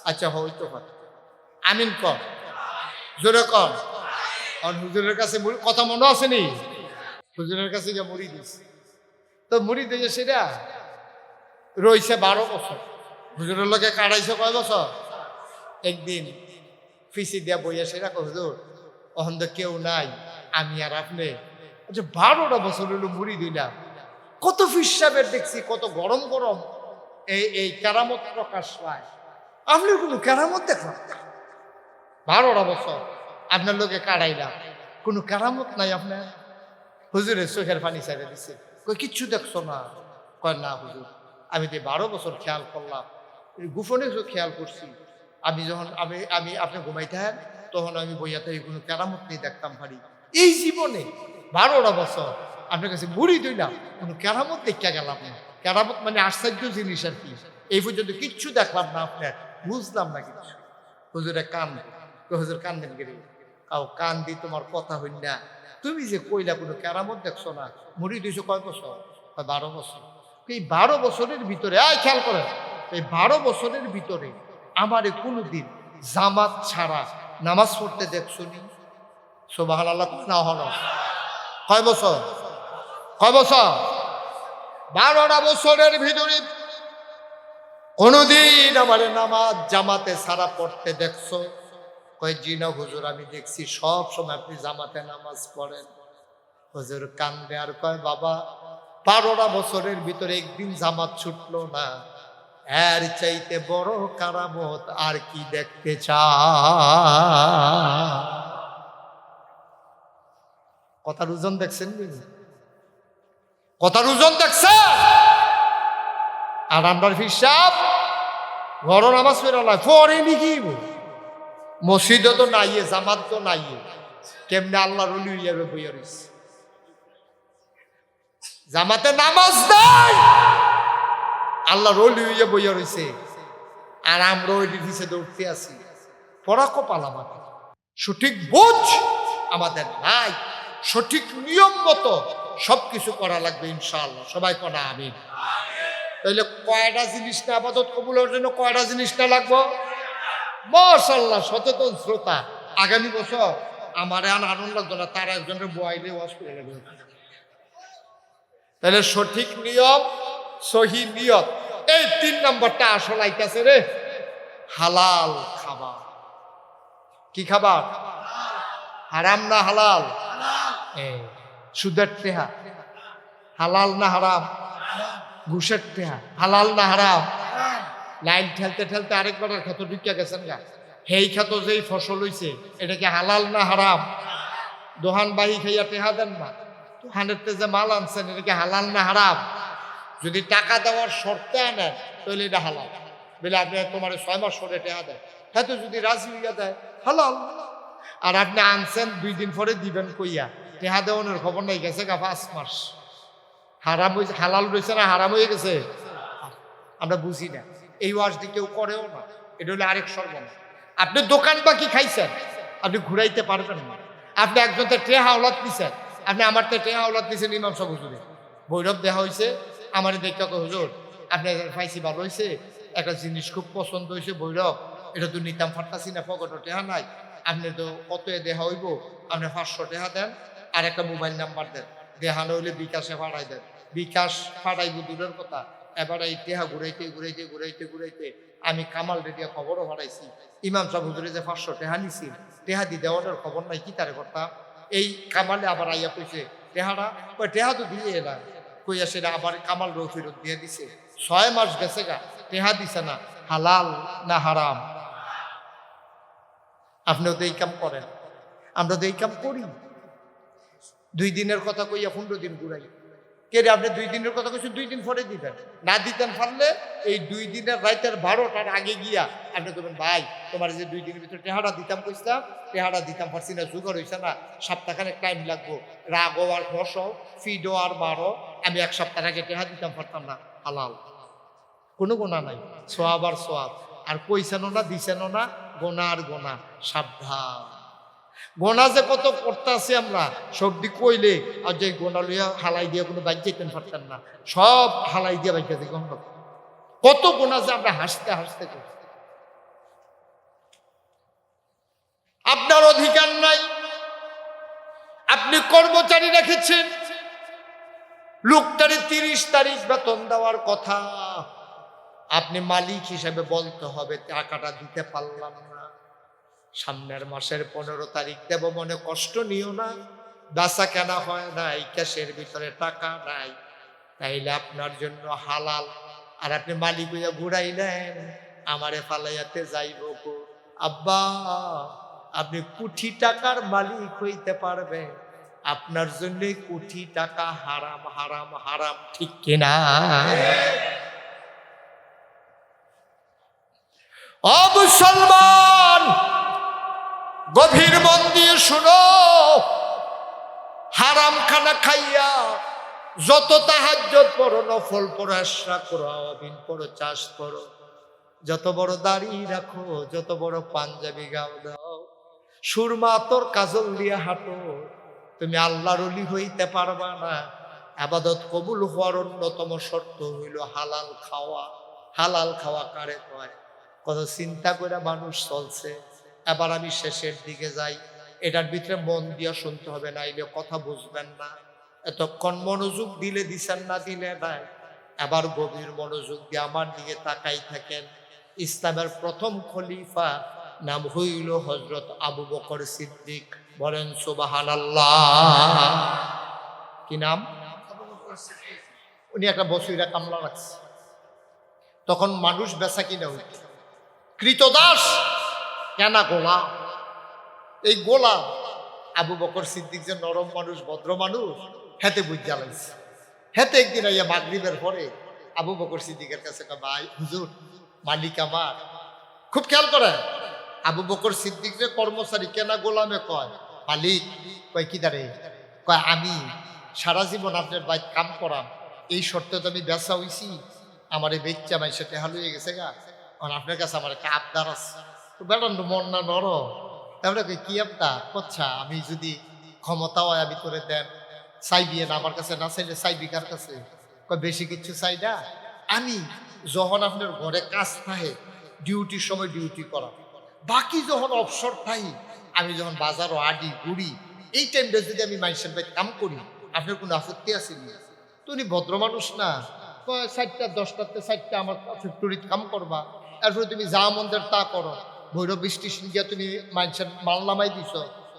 আচ্ছা হইতো কথা, আমিন কর, জোরে কর। আর হুজুরের কাছে কথা মনে আসেনি, হুজুরের কাছে গিয়ে মুড়ি দিস, তো মুড়ি দিয়ে সেটা রইছে 12 বছর। হুজুরের লোকে কাটাইছে কয় বছর? একদিন ফিসি দিয়া বইয়া সেটা হুজুর অহন তো কেউ নাই, আমি আর আপনি, আচ্ছা 12টা বছর হইল মুড়ি দিলাম, কত ফিস সাহেবের দেখছি কত গরম গরম এই কেরামত প্রকাশ পায়, আপনি কোনো কেরামত দেখলাম 12টা বছর আপনার লোকে কাটাইলাম, কোনো কেরামত নাই আপনার? হুজুরের চোখের পানি ছেড়ে দিচ্ছে, কই কিচ্ছু দেখছো না? কয় না হুজুর, আমি তো 12 বছর খেয়াল করলাম, গোপনে খেয়াল করছি, আমি যখন আমি আপনি ঘুমাইতেন তখন আমি বইয়া থেকে কোনো কেরামত নিয়ে দেখতাম পারি, এই জীবনে 12টা বছর আপনার কাছে মুড়ি দিলাম, কোনো কেরামত দেখা গেলাম না। কেরামত মানে আশ্চর্য জিনিস আর কি, এই পর্যন্ত কিচ্ছু দেখলাম না আপনার, বুঝলাম না কিছু। হুজুরে কান হুজুর কান্দেন গেলে কাউ কান দি তোমার কথা হইন না, তুমি যে কইলা কোনো কেরামত দেখছো না, মুড়ি দিয়েছো কয় বছর? 12 বছর। এই 12 বছরের ভিতরে খেয়াল করেন, এই 12 বছরের ভিতরে আমারে কোনোদিন জামাত ছাড়া নামাজ পড়তে দেখছো নি? সুবহানাল্লাহ না হলো কয় বছর? কয় বছর? 12টা বছরের ভিতরে কোনদিন আমার নামাজ জামাতে ছাড়া পড়তে দেখছো? কয় জি না হুজুর, আমি দেখছি সব সময় আপনি জামাতে নামাজ পড়েন। হুজুর কান্দে আর কয় বাবা, 12টা বছরের ভিতরে একদিন জামাত ছুটলো না, এর চাইতে বড় কারামত আর কি দেখতে কথার ওজন দেখছেন? কথার ওজন দেখছেন? আর আমরা হিসাব ঘর নামাজ পড়েনি কি, মসজিদে তো নাই, জামাত তো নাই, কেমনে আল্লাহর ওলি হইয়া বইয়া রইছে? জামাতে নামাজ নাই, আল্লাহর ওলি হইয়া বইয়া রইছে, আর আমরা ওই পিছে দৌড়তে আছি। পড়া কপাল আমাদের, সঠিক বোঝ আমাদের নাই, সঠিক নিয়ম মতো সবকিছু করা লাগবে ইনশাআল্লাহ। সবাই করা আমিন। তাহলে কয়টা জিনিস না আপাতত কবুলের জন্য কয়টা জিনিস না লাগবো? মাশাআল্লাহ, সচেতন শ্রোতা, আগামী বছর আমার আনন্দ লাগতো না, তার একজনের বয়াইলে ওয়াজ করে গেল। তাহলে সঠিক নিয়ম, সহি নিয়ত, এই 3 নম্বরটা আসল আইতাছে রে। হালাল খাবার। কি খাবার? হারাম না হালাল? সুদের টেহা হালাল না হারাম? ঘুষের টেহা হালাল না হারাম? লাইন ঠেলতে ঠেলতে আরেকবার ক্ষত ঢুকিয়া গেছেন গা, হেই ক্ষত যেই ফসল হইছে এটা কি হালাল না হারাম? দোহান বাহি খাইয়া টেহা দেন না, দোহানের যে মাল আনছেন এটা কি হালাল না হারাম? যদি টাকা দেওয়ার শর্তে আনেন তাহলে এটা হালাল, বলে আপনি তোমার 6 মাস পরে টেহা দেয়, হ্যাঁ তো যদি রাজি হইয়া দেয় হালাল। আর আপনি আনছেন 2 দিন পরে দিবেন কইয়া, টেহা দেওয়ানোর খবর নাই, গেছে গা 5 মাস, হারাম হয়েছে, হালাল রয়েছে না হারাম হয়ে গেছে? আমরা বুঝি না, এই ওয়াজটি কেউ করেও না, এটা হলো আরেক সর্বনাশ। আপনি দোকান বাকি খাইছেন, আপনি ঘুরাইতে পারবেন না। আপনি একজনকে টেহা আওলাদ দিচ্ছেন, আপনি আমার তো টেহা আওলাদ দিচ্ছেন ইমাম সাহেব হুজুরে, ভৈরব দেখা হয়েছে, আমার দেখা হুজুর আপনি পাইছি ভালো হয়েছে, একটা জিনিস খুব পছন্দ হয়েছে ভৈরব, এটা তো নিতাম ফাটতাছি না, পকেটে টেহা নাই, আপনি তো কত দেখা হইব, আপনি 500 টেহা দেন আর একটা মোবাইল নাম্বার দেন, দেহানো হইলে বিকাশে পাঠাই দেন। বিকাশ পাঠাইব দূরের কথা, এবার এই টেহা ঘুরাইতে ঘুরাইতে ঘুরাইতে ঘুরাইতে আমি কামাল রেডিয়া খবরও পাঠাইছি, ইমাম সাহেব হুজুরে যে 500 টেহা নিছি, টেহা দি দেওয়ানোর খবর নাই, কি তারে করতাম? এই কামালে আবার আইয়া কইছে টেহাটা, ওই টেহা তো দিয়ে এলা, কইয়া সেটা আবার কামাল রো ফেরত দিয়ে দিছে। 6 মাস গেছে গা, টেহা দিছে না, হালাল না হারাম? আপনিও তো এই কাম করেন, আমরা তো এই কাম করি। 2 দিনের কথা কইয়া 15 দিন ঘুরাই, কে রে আপনি 2 দিনের কথা কইছেন 2 দিন পরে দিবেন, না দিতেন পারলে এই 2 দিনের রাতের 12টার আগে গিয়া আপনি বলবেন ভাই তোমার যে 2 দিনের ভিতরে টেহাটা দিতাম কইছিলাম, টেহাটা দিতাম পারছি না, জোগাড় হইছে না, সপ্তাহখানেক টাইম লাগবো, রাগও আর বসো, ফিডও আর বাড়ো, আমি 1 সপ্তাহ আগে টেহা দিতাম পারতাম না, হালাল, কোনো গোনা নাই, সোয়াব আর সোয়াব। আর কইছেনও না দিছেনও না, গোনা আর গোনা, সাবধান। গোনা যে কত করতে আছি আমরা, সবদি কইলে আর যে গোনা লইয়া হালাই দিয়ে কোনো বাইক যেতেন পারতেন না, সব হালাই দিয়ে বাইক যেতে, কত গোনা যে আমরা হাসতে হাসতে করি। আপনার অধিকার নাই, আপনি কর্মচারী রেখেছেন, লোকটারে 30 তারিখ বেতন দেওয়ার কথা, আপনি মালিক হিসেবে বলতে হবে টাকাটা দিতে পারলাম না, সামনের মাসের 15 তারিখ দেব, মনে কষ্ট নিও না, বেচা কেনা হয় নাই, ক্যাশের ভিতরে টাকা নাই, তাইলে আপনার জন্য হালাল। আর আপনি মালিক হইয়া ঘুরাইলেন, আমারে ফালাইয়াতে যাইব গো আব্বা, আপনি কোটি টাকার মালিক হইতে পারবে, আপনার জন্য কোটি টাকা হারাম হারাম হারাম, ঠিক কিনা? ও মুসলমান, গভীর মন দিয়ে শুনো, হারাম খানা খাইয়া যত তাহাজ্জুদ পড়ো, নফল পড়ো, ইশরাক করো, আওয়াবিন পড়ো, চাষ করো, যত বড় দাড়ি রাখো, যত বড় পাঞ্জাবি গাও দাও, সুরমা তোর কাজল দিয়া হাঁটো, তুমি আল্লাহর ওলি হইতে পারবা না। আবাদত কবুল হওয়ার অন্যতম শর্ত হইল হালাল খাওয়া। হালাল খাওয়া কারে কয়? কত চিন্তা করে মানুষ চলছে। এবার আমি শেষের দিকে যাই, এটার ভিতরে মন দিয়া শুনতে হবে, নাইলে কথা বুঝবেন না। এতক্ষণ মনোযোগ দিলে দিছেন, না দিলে নাই। আবার গভীর মনোযোগ দিয়ে আমার দিকে তাকাই থাকেন। ইসলামের প্রথম খলিফা নাম হইল হযরত আবু বকর সিদ্দিক। বলেন সুবহানাল্লাহ। কি নাম? উনি একটা বসুইরা কামলা রাখছে। তখন মানুষ বেচা কিনা হইত, কৃতদাস কেনা গোলাম। এই গোলাম আবু বকর সিদ্দিক যে নরম মানুষ, ভদ্র মানুষ, হেতে বুঝ জ্বালাইছে। হেতে একদিন আইয়া মাগরিবের পরে আবু বকর সিদ্দিকের কাছে কয়, ভাই হুজুর, মালিক আমার। খুব খেয়াল করে, আবু বকর সিদ্দিক রে কর্মচারী কেনা গোলামে কয় মালিক। কয় কি দাঁড়ে? কয় আমি সারা জীবন আপনার বাইক কাম করাম, এই শর্তে তো আমি বেচা হইছি। আমার এই বেচ্চা মাই সেটা হাল হয়ে গেছে গা, আর আপনার কাছে আমার একটা আবদার আছে। তো বেড়ান মন না নর। তারপরে কি আবদার? কচ্ছা আমি যদি ক্ষমতা হয় আমি করে দেন, চাইবি না আমার কাছে, না চাইলে চাইবি কার কাছে? কয় বেশি কিছু চাই না, আমি যখন আপনার ঘরে কাজ থাকে ডিউটির সময় ডিউটি করা, বাকি যখন অবসর থাই, আমি যখন বাজারও আডি ঘুরি, এই টাইমটা যদি আমি মানুষের বাড়ি কাম করি, আপনার কোনো আপত্তি আছে না? তো উনি ভদ্র মানুষ না, কয় 4টা 10টাতে 4টা আমার ফ্যাক্টরিতে কাম করবা, এরপরে তুমি যা মন্দের তা করো। ভৈরব স্টেশন গিয়া তুমি মানুষের মাল নামাই দিছ,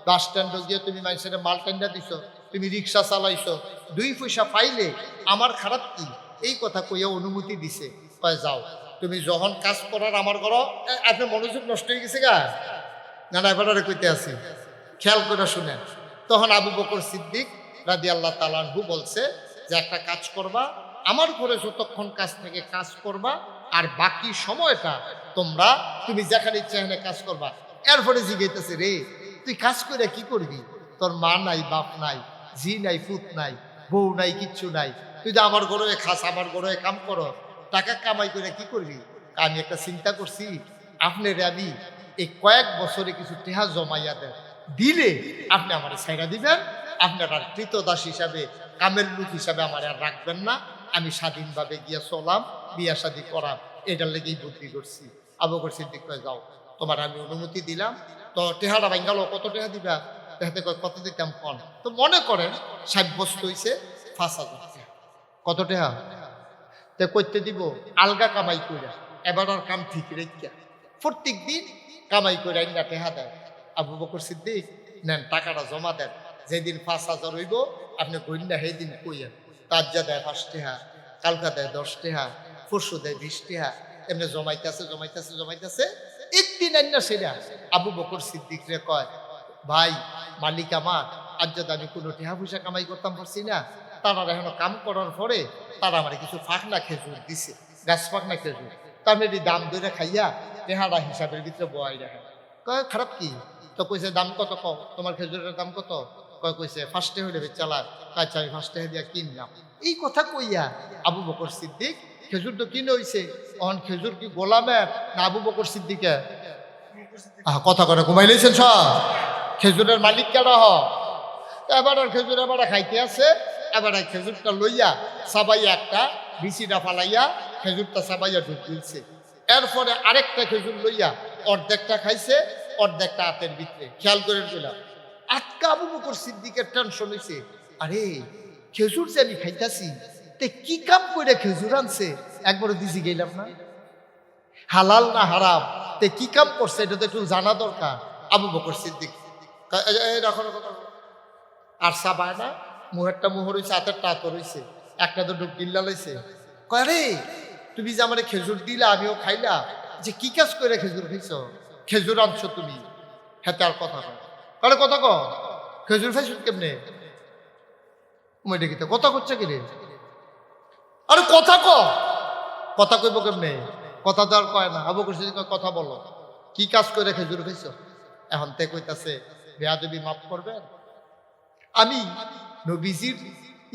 বাস স্ট্যান্ডে গিয়ে তুমি মানুষের মাল টান্ডা দিছ, তুমি রিক্সা চালাইছো, 2 পয়সা পাইলে আমার খারাপ কি? এই কথা কইয়া অনুমতি দিছে। কয় যাও, তুমি যখন কাজ করার আমার করো। আপনার মনোযোগ নষ্ট হয়ে গেছে গা, না না এবারে কইতে আছি, খেয়াল করে শুনেন। তখন আবু বকর সিদ্দিক রাদিয়াল্লাহু তাআলা আনহু বলছে যে একটা কাজ করবা, আমার ঘরে যতক্ষণ কাজ থেকে কাজ করবা, আর বাকি সময়টা তুমি যেখানে ইচ্ছা এখানে কাজ করবা। এরপরে জিজ্ঞাইতেছে, রে তুই কাজ করে কি করবি? তোর মা নাই, বাপ নাই, ঝি নাই, ফুত নাই, বউ নাই, কিচ্ছু নাই, তুই তো আমার ঘরে খাস, আমার ঘরে কাম করো, টাকা কামাই করে কি করবি? আমি একটা চিন্তা করছি, আপনার আমি এই কয়েক বছরে কিছু টেহা জমাইয়া দেন, দিলে আপনি আমার ছাইরা দিবেন, আপনার আর কৃতদাস হিসাবে, কামের লোক হিসাবে আমার আর রাখবেন না, আমি স্বাধীনভাবে গিয়া চলাম, বিয়া শাদী করাম। এটার লেগেই বুদ্ধি করছি। আবু বকর সিদ্দিক কয়, যাও, তোমার আমি অনুমতি দিলাম। তো টেহাটা ভাঙ্গাল, কত টেহা দিবা? টেহাতে কয় কত দিতাম কন। তো মনে করেন সাব্যস্ত হয়েছে 5,000 টাকা। কত টেহা? তে করতে দিব আলগা কামাই কইরা, এবার আর কাম ঠিক রেখা প্রত্যেক দিন কামাই করে আইনা টেহা দেয়। আবু বকর সিদ্দিক নেন, টাকাটা জমা দেন, যেদিন 5,000 হইব আপনি গইনা সেই দিন কইয়েন। তার যা দেয় 5 টেহা, কালকা দেয় 10 টেহা, পরশু দেয় 20 টেহা, এমনি জমাইতেছে। একদিন আইনা সেটা আবু বকর সিদ্দিক রে কয়, ভাই মালিক আমার, আজ যদি আমি কোনো টেহা পয়সা কামাই করতাম পারছি না, তারা এখন কাম করার পরে তারা আমার কিছু ফাঁকনা খেজুর দিছে, গাছ ফাঁকনা খেজুর, তার মেয়েটি দাম ধরে খাইয়া টেহারা হিসাবের ভিতরে বয়াই রাখে। কয় খারাপ কি? তো কইছে দাম কত কম, তোমার খেজুরের দাম কত? কইছে 5 টাকা হইলে চালার। আচ্ছা আমি 5 টাকা দিয়া কিনলাম। এই কথা কইয়া আবু বকর সিদ্দিক খেজুর তো কিনে হইছে, অহন খেজুর কি গোলামের না আবু বকর সিদ্দিকের? কথা করে ঘুমাই লইছেন সব। খেজুরের মালিক কেডা হ? এবার খেজুর এবার খাইতে আছে, এবার খেজুরটা লইয়া সাবাইয়া একটা বিচিটা ফালাইয়া খেজুরটা সাবাইয়া ঢুক দিচ্ছে। এরপরে আরেকটা খেজুর লইয়া অর্ধেকটা খাইছে, অর্ধেকটা হাতের ভিতরে। খেয়াল করে দিলাম, আটকা আবু বকর সিদ্দিকের টেনশন হইছে, আরে খেজুর যে আমি খাইতাছি, তে কি কাম করে খেজুর আনছে একবারও দিছি গেলাম না, হালাল না হারাম, তে কি কাম করছে এটা তো একটু জানা দরকার। আবু বকর সিদ্দিক রাখো আর সাবায় না, মুহেরটা মুহর হয়েছে, হাতেরটা হাতর হয়েছে, একটা তো ডুব গিল্লা লইছে। কয় রে তুমি যে আমার খেজুর দিলা, আমিও খাইলা, যে কি কাজ করে খেজুর খাইছ? খেজুর আনছো তুমি? হেতে আর কথা কয়, আরে কথা ক, খেজুর খাইছ কেমনে? দেখিতে কথা করছে কি রে? আরে কথা ক, কথা কইব কেমনে? কথা তো আর কয় না। আবু বকর সিদ্দিক কয়, কথা বলো, কি কাজ করে খেজুর খাইছ? এখন তে কইতাছে, বেয়াদবি মাফ করবেন, আমি নবীজির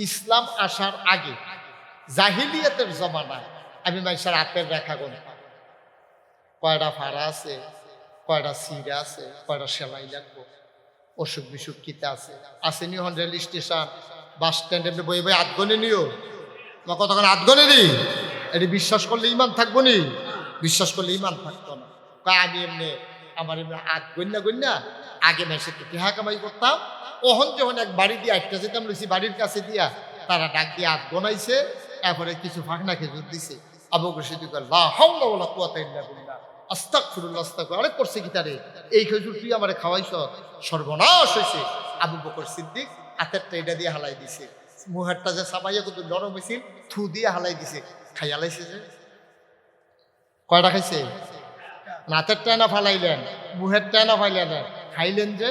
ইসলাম আসার আগে জাহিলিয়াতের জমানায় আমি মানুষের হাতের রেখা গুনতাম, কয়টা ফাড়া আছে, কয়টা সিরা আছে, কয়টা সেলাই লাগবো, অসুখ বিসুখ কিতে আছে, আসেনি হন রেল স্টেশন বাস স্ট্যান্ডে বই বই আধগনে নিও, তোমার কতক্ষণ আধগনে নি, এটি বিশ্বাস করলে ইমান থাকবো নি, বিশ্বাস করলে ইমান থাকতো না। আমি এমনি আমার এমনি গন্যা আগে মেসে টিহা কামাই করতাম, ওহন যখন এক বাড়ি দিয়ে আটটা যেতাম লুচি বাড়ির কাছে দিয়া, তারা ডাক দিয়ে আধ গনাইছে, এরপরে কিছু ফাঁকনা খেজুর দিছে। আবু বকর সিদ্দিক লা হাওলা ওয়ালা কুওয়াতা ইল্লা বিল্লাহ, আস্তাগফিরুল্লাহ আস্তাগফিরুল্লাহ। আরে করছে কি তারে, এই খেজুর তুই আমারে খাওয়াইছ, সর্বনাশ হয়েছে। আবু বকর সিদ্দিক হাতেরটা এটা দিয়ে হালাই দিছে, মুহারটা যে সাবাইয়া কত নরম হয়েছিল থু দিয়ে হালাই দিছে, খাইয়া লাইছে যে। কয়টা খাইছে? নাতের টানা ফালাইলেন, মুহের টানা ফাইলেন, খাইলেন যে।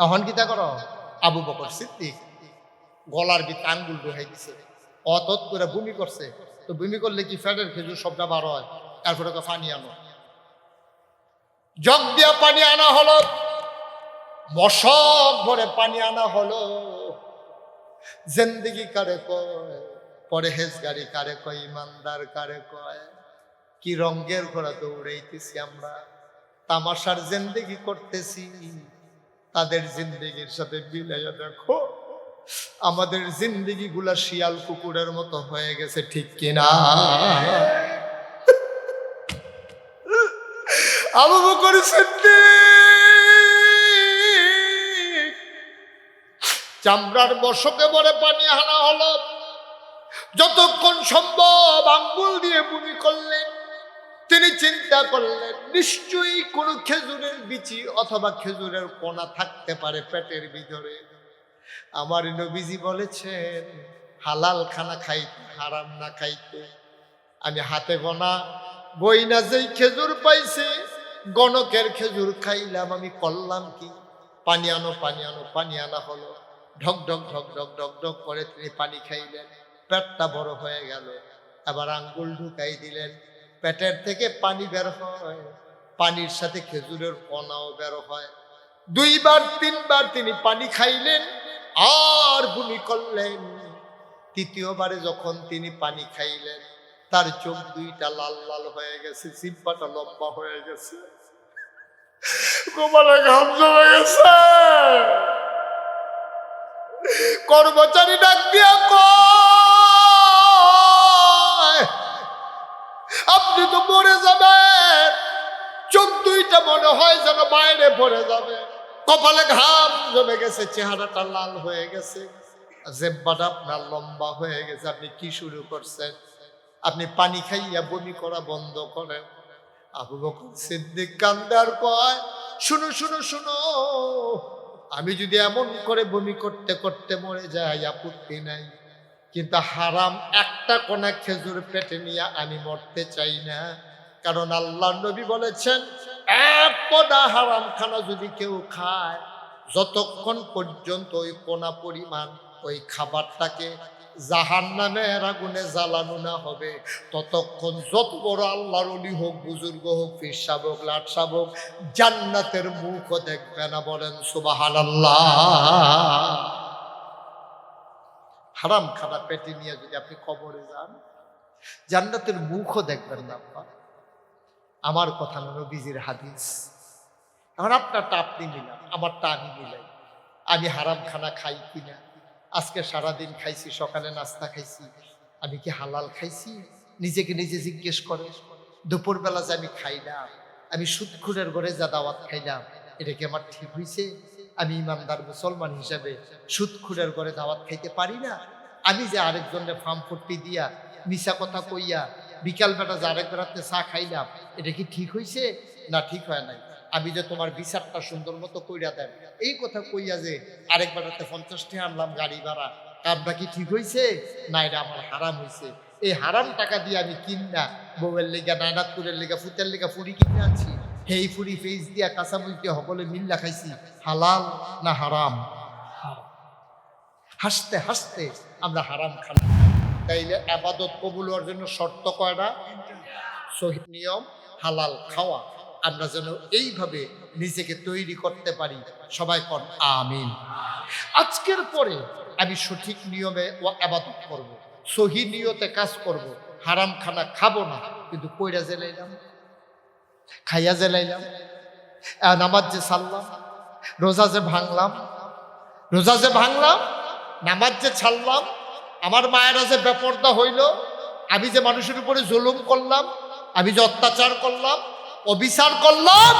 এখন কিতা করো? আবু বকর সিদ্দিক গলার ভিতরে আঙ্গুল ঢুকাই দিছে, অত করে বমি করছে। তো বমি করলে কি ফ্যাটের খেজুর সবটা বার হয়, তারপরে পানি আনো, জগ দিয়া পানি আনা হলো, মশক ভরে পানি আনা হলো। জিন্দেগি কারে কয়, পরহেজগারি কারে কয়, ইমানদার কারে কয়, কি রঙ্গের ঘোড়া দৌড়াইতেছি আমরা, তামাশার জিন্দেগি করতেছি। তাদের জিন্দেগির সাথে মিলাইয়া দেখো, আমাদের জিন্দেগি গুলা শিয়াল কুকুরের মতো হয়ে গেছে, ঠিক কিনা? আবু বকর সিদ্দিক চামড়ার বসকে ভরে পানি আনা হলো, যতক্ষণ সম্ভব আঙ্গুল দিয়ে বমি করলেন। তিনি চিন্তা করলেন নিশ্চয়ই কোনো খেজুরের বিচি অথবা খেজুরের কোনা থাকতে পারে পেটের ভিতরে। আমার নবীজি বলেছেন হালাল খানা খাইতে, হারাম না খাইতে। আমি হাতে গোনা বই না যেই খেজুর পাইছি, গণকের খেজুর খাইলাম, আমি করলাম কি? পানি আনো, পানি আনো, পানি আনা হলো। ঢক ঢক ঢক ঢক ঢক ঢক করে তিনি পানি খাইলেন, পেটটা বড় হয়ে গেল। আবার আঙ্গুল ঢুকাই দিলেন, পেটের থেকে পানি বের হয়, পানির সাথে খেজুরের কণাও বের হয়। দুইবার তিনবার তিনি পানি খাইলেন আর বমি করলেন। তৃতীয়বারে যখন তিনি পানি খাইলেন, তার চোখ দুইটা লাল লাল হয়ে গেছে, জিহ্বাটা লম্বা হয়ে গেছে, গোমালে ঘাম জমে গেছে। কর্মচারী ডাক দিয়া কয়, আপনি তো মরে যাবেন, চোখ দুইটা মনে হয় যেন বাইরে পড়ে যাবে, কপালে ঘাম জমে গেছে, চেহারাটা লাল হয়ে গেছে, জিহ্বাটা আপনার লম্বা হয়ে গেছে। আপনি কি শুরু করছেন? আপনি পানি খাইয়া বমি করা বন্ধ করেন। আবু বকর সিদ্দিক কান্দার কয়, শুনো শুনো শুনো, আমি যদি এমন করে বমি করতে করতে মরে যাই আপত্তি নাই, কিন্তু হারাম একটা কোনা খেজুর পেটে নিয়ে আমি মরতে চাই না। কারণ আল্লাহ নবী বলেছেন এক কোনা হারাম খানা যদি কেউ খায়, যতক্ষণ পর্যন্ত ওই কোনা পরিমাণ ওই খাবারটাকে জাহান্নামের আগুনে জ্বালানো না হবে, ততক্ষণ যত বড় আল্লাহর ওলি হোক, বুজুর্গ হোক, পীর সাহেব হোক, লাট সাহেব হোক, জান্নাতের মুখও দেখবে না। বলেন সুবহানাল্লাহ। হারাম খানা পেটে নিয়ে যদি আপনি কবরে যান, জান্নাতের মুখও দেখবেন না। আমার কথা না, নবীজির হাদিস। এখন আপনারটা আপনি মিলান, আমারটা আমি মিলাই। আমি হারাম খানা খাই কিনা, আজকে সারাদিন খাইছি, সকালে নাস্তা খাইছি, আমি কি হালাল খাইছি? নিজেকে নিজে জিজ্ঞেস করে। দুপুরবেলা যে আমি খাইলাম, আমি সুদখুরের ঘরে যা দাওয়াত খাইলাম, এটা কি আমার ঠিক হয়েছে? আমি ইমানদার মুসলমান হিসাবে সুদখুরের ঘরে দাওয়াত খাইতে পারি না? আমি যে আরেকজনের ফার্ম ফুট্টি দিয়া মিশা কথা কইয়া বিকালবেলা যে আরেক বেড়াতে চা খাইলাম, এটা কি ঠিক হয়েছে না ঠিক হয় নাই? আমি যে তোমার বিচারটা সুন্দর মতো কইরা দেন, এই কথা কইয়া যে আরেক বেড়াতে 50 টাকা আনলাম গাড়ি ভাড়া, কামটা কি ঠিক হয়েছে না এটা আমার হারাম হয়েছে? এই হারাম টাকা দিয়ে আমি কিনা বউয়ের লেগা, নায়নাতপুরের লেগা, ফুতের লেগা ফুরি কিনে আনছি, হেই ফুরি ফেস দিয়া কাঁচামরিচে সকলে মিল্লা খাইছি, হালাল না হারাম? হাসতে হাসতে আমরা হারাম খানা। তাইলে আবাদত কবুল হওয়ার জন্য শর্ত কয়টা? সহিহ নিয়ম, হালাল খাওয়া। আমরা যেন এইভাবে নিজেকে তৈরি করতে পারি। সবাই কর আমিন। আজকের পরে আমি সঠিক নিয়মে আবাদত করব, সহি নিয়তে কাজ করব, হারাম খানা খাবো না। কিন্তু কইরা জেলাইলাম, খাইয়া যে লাইলাম, নামাজ যে ছাড়লাম, রোজা যে ভাঙলাম, নামাজ যে ছাড়লাম, আমার মায়েরা যে বেপরদা হইল, আমি যে মানুষের উপরে জুলুম করলাম, আমি যে অত্যাচার করলাম, অবিচার করলাম,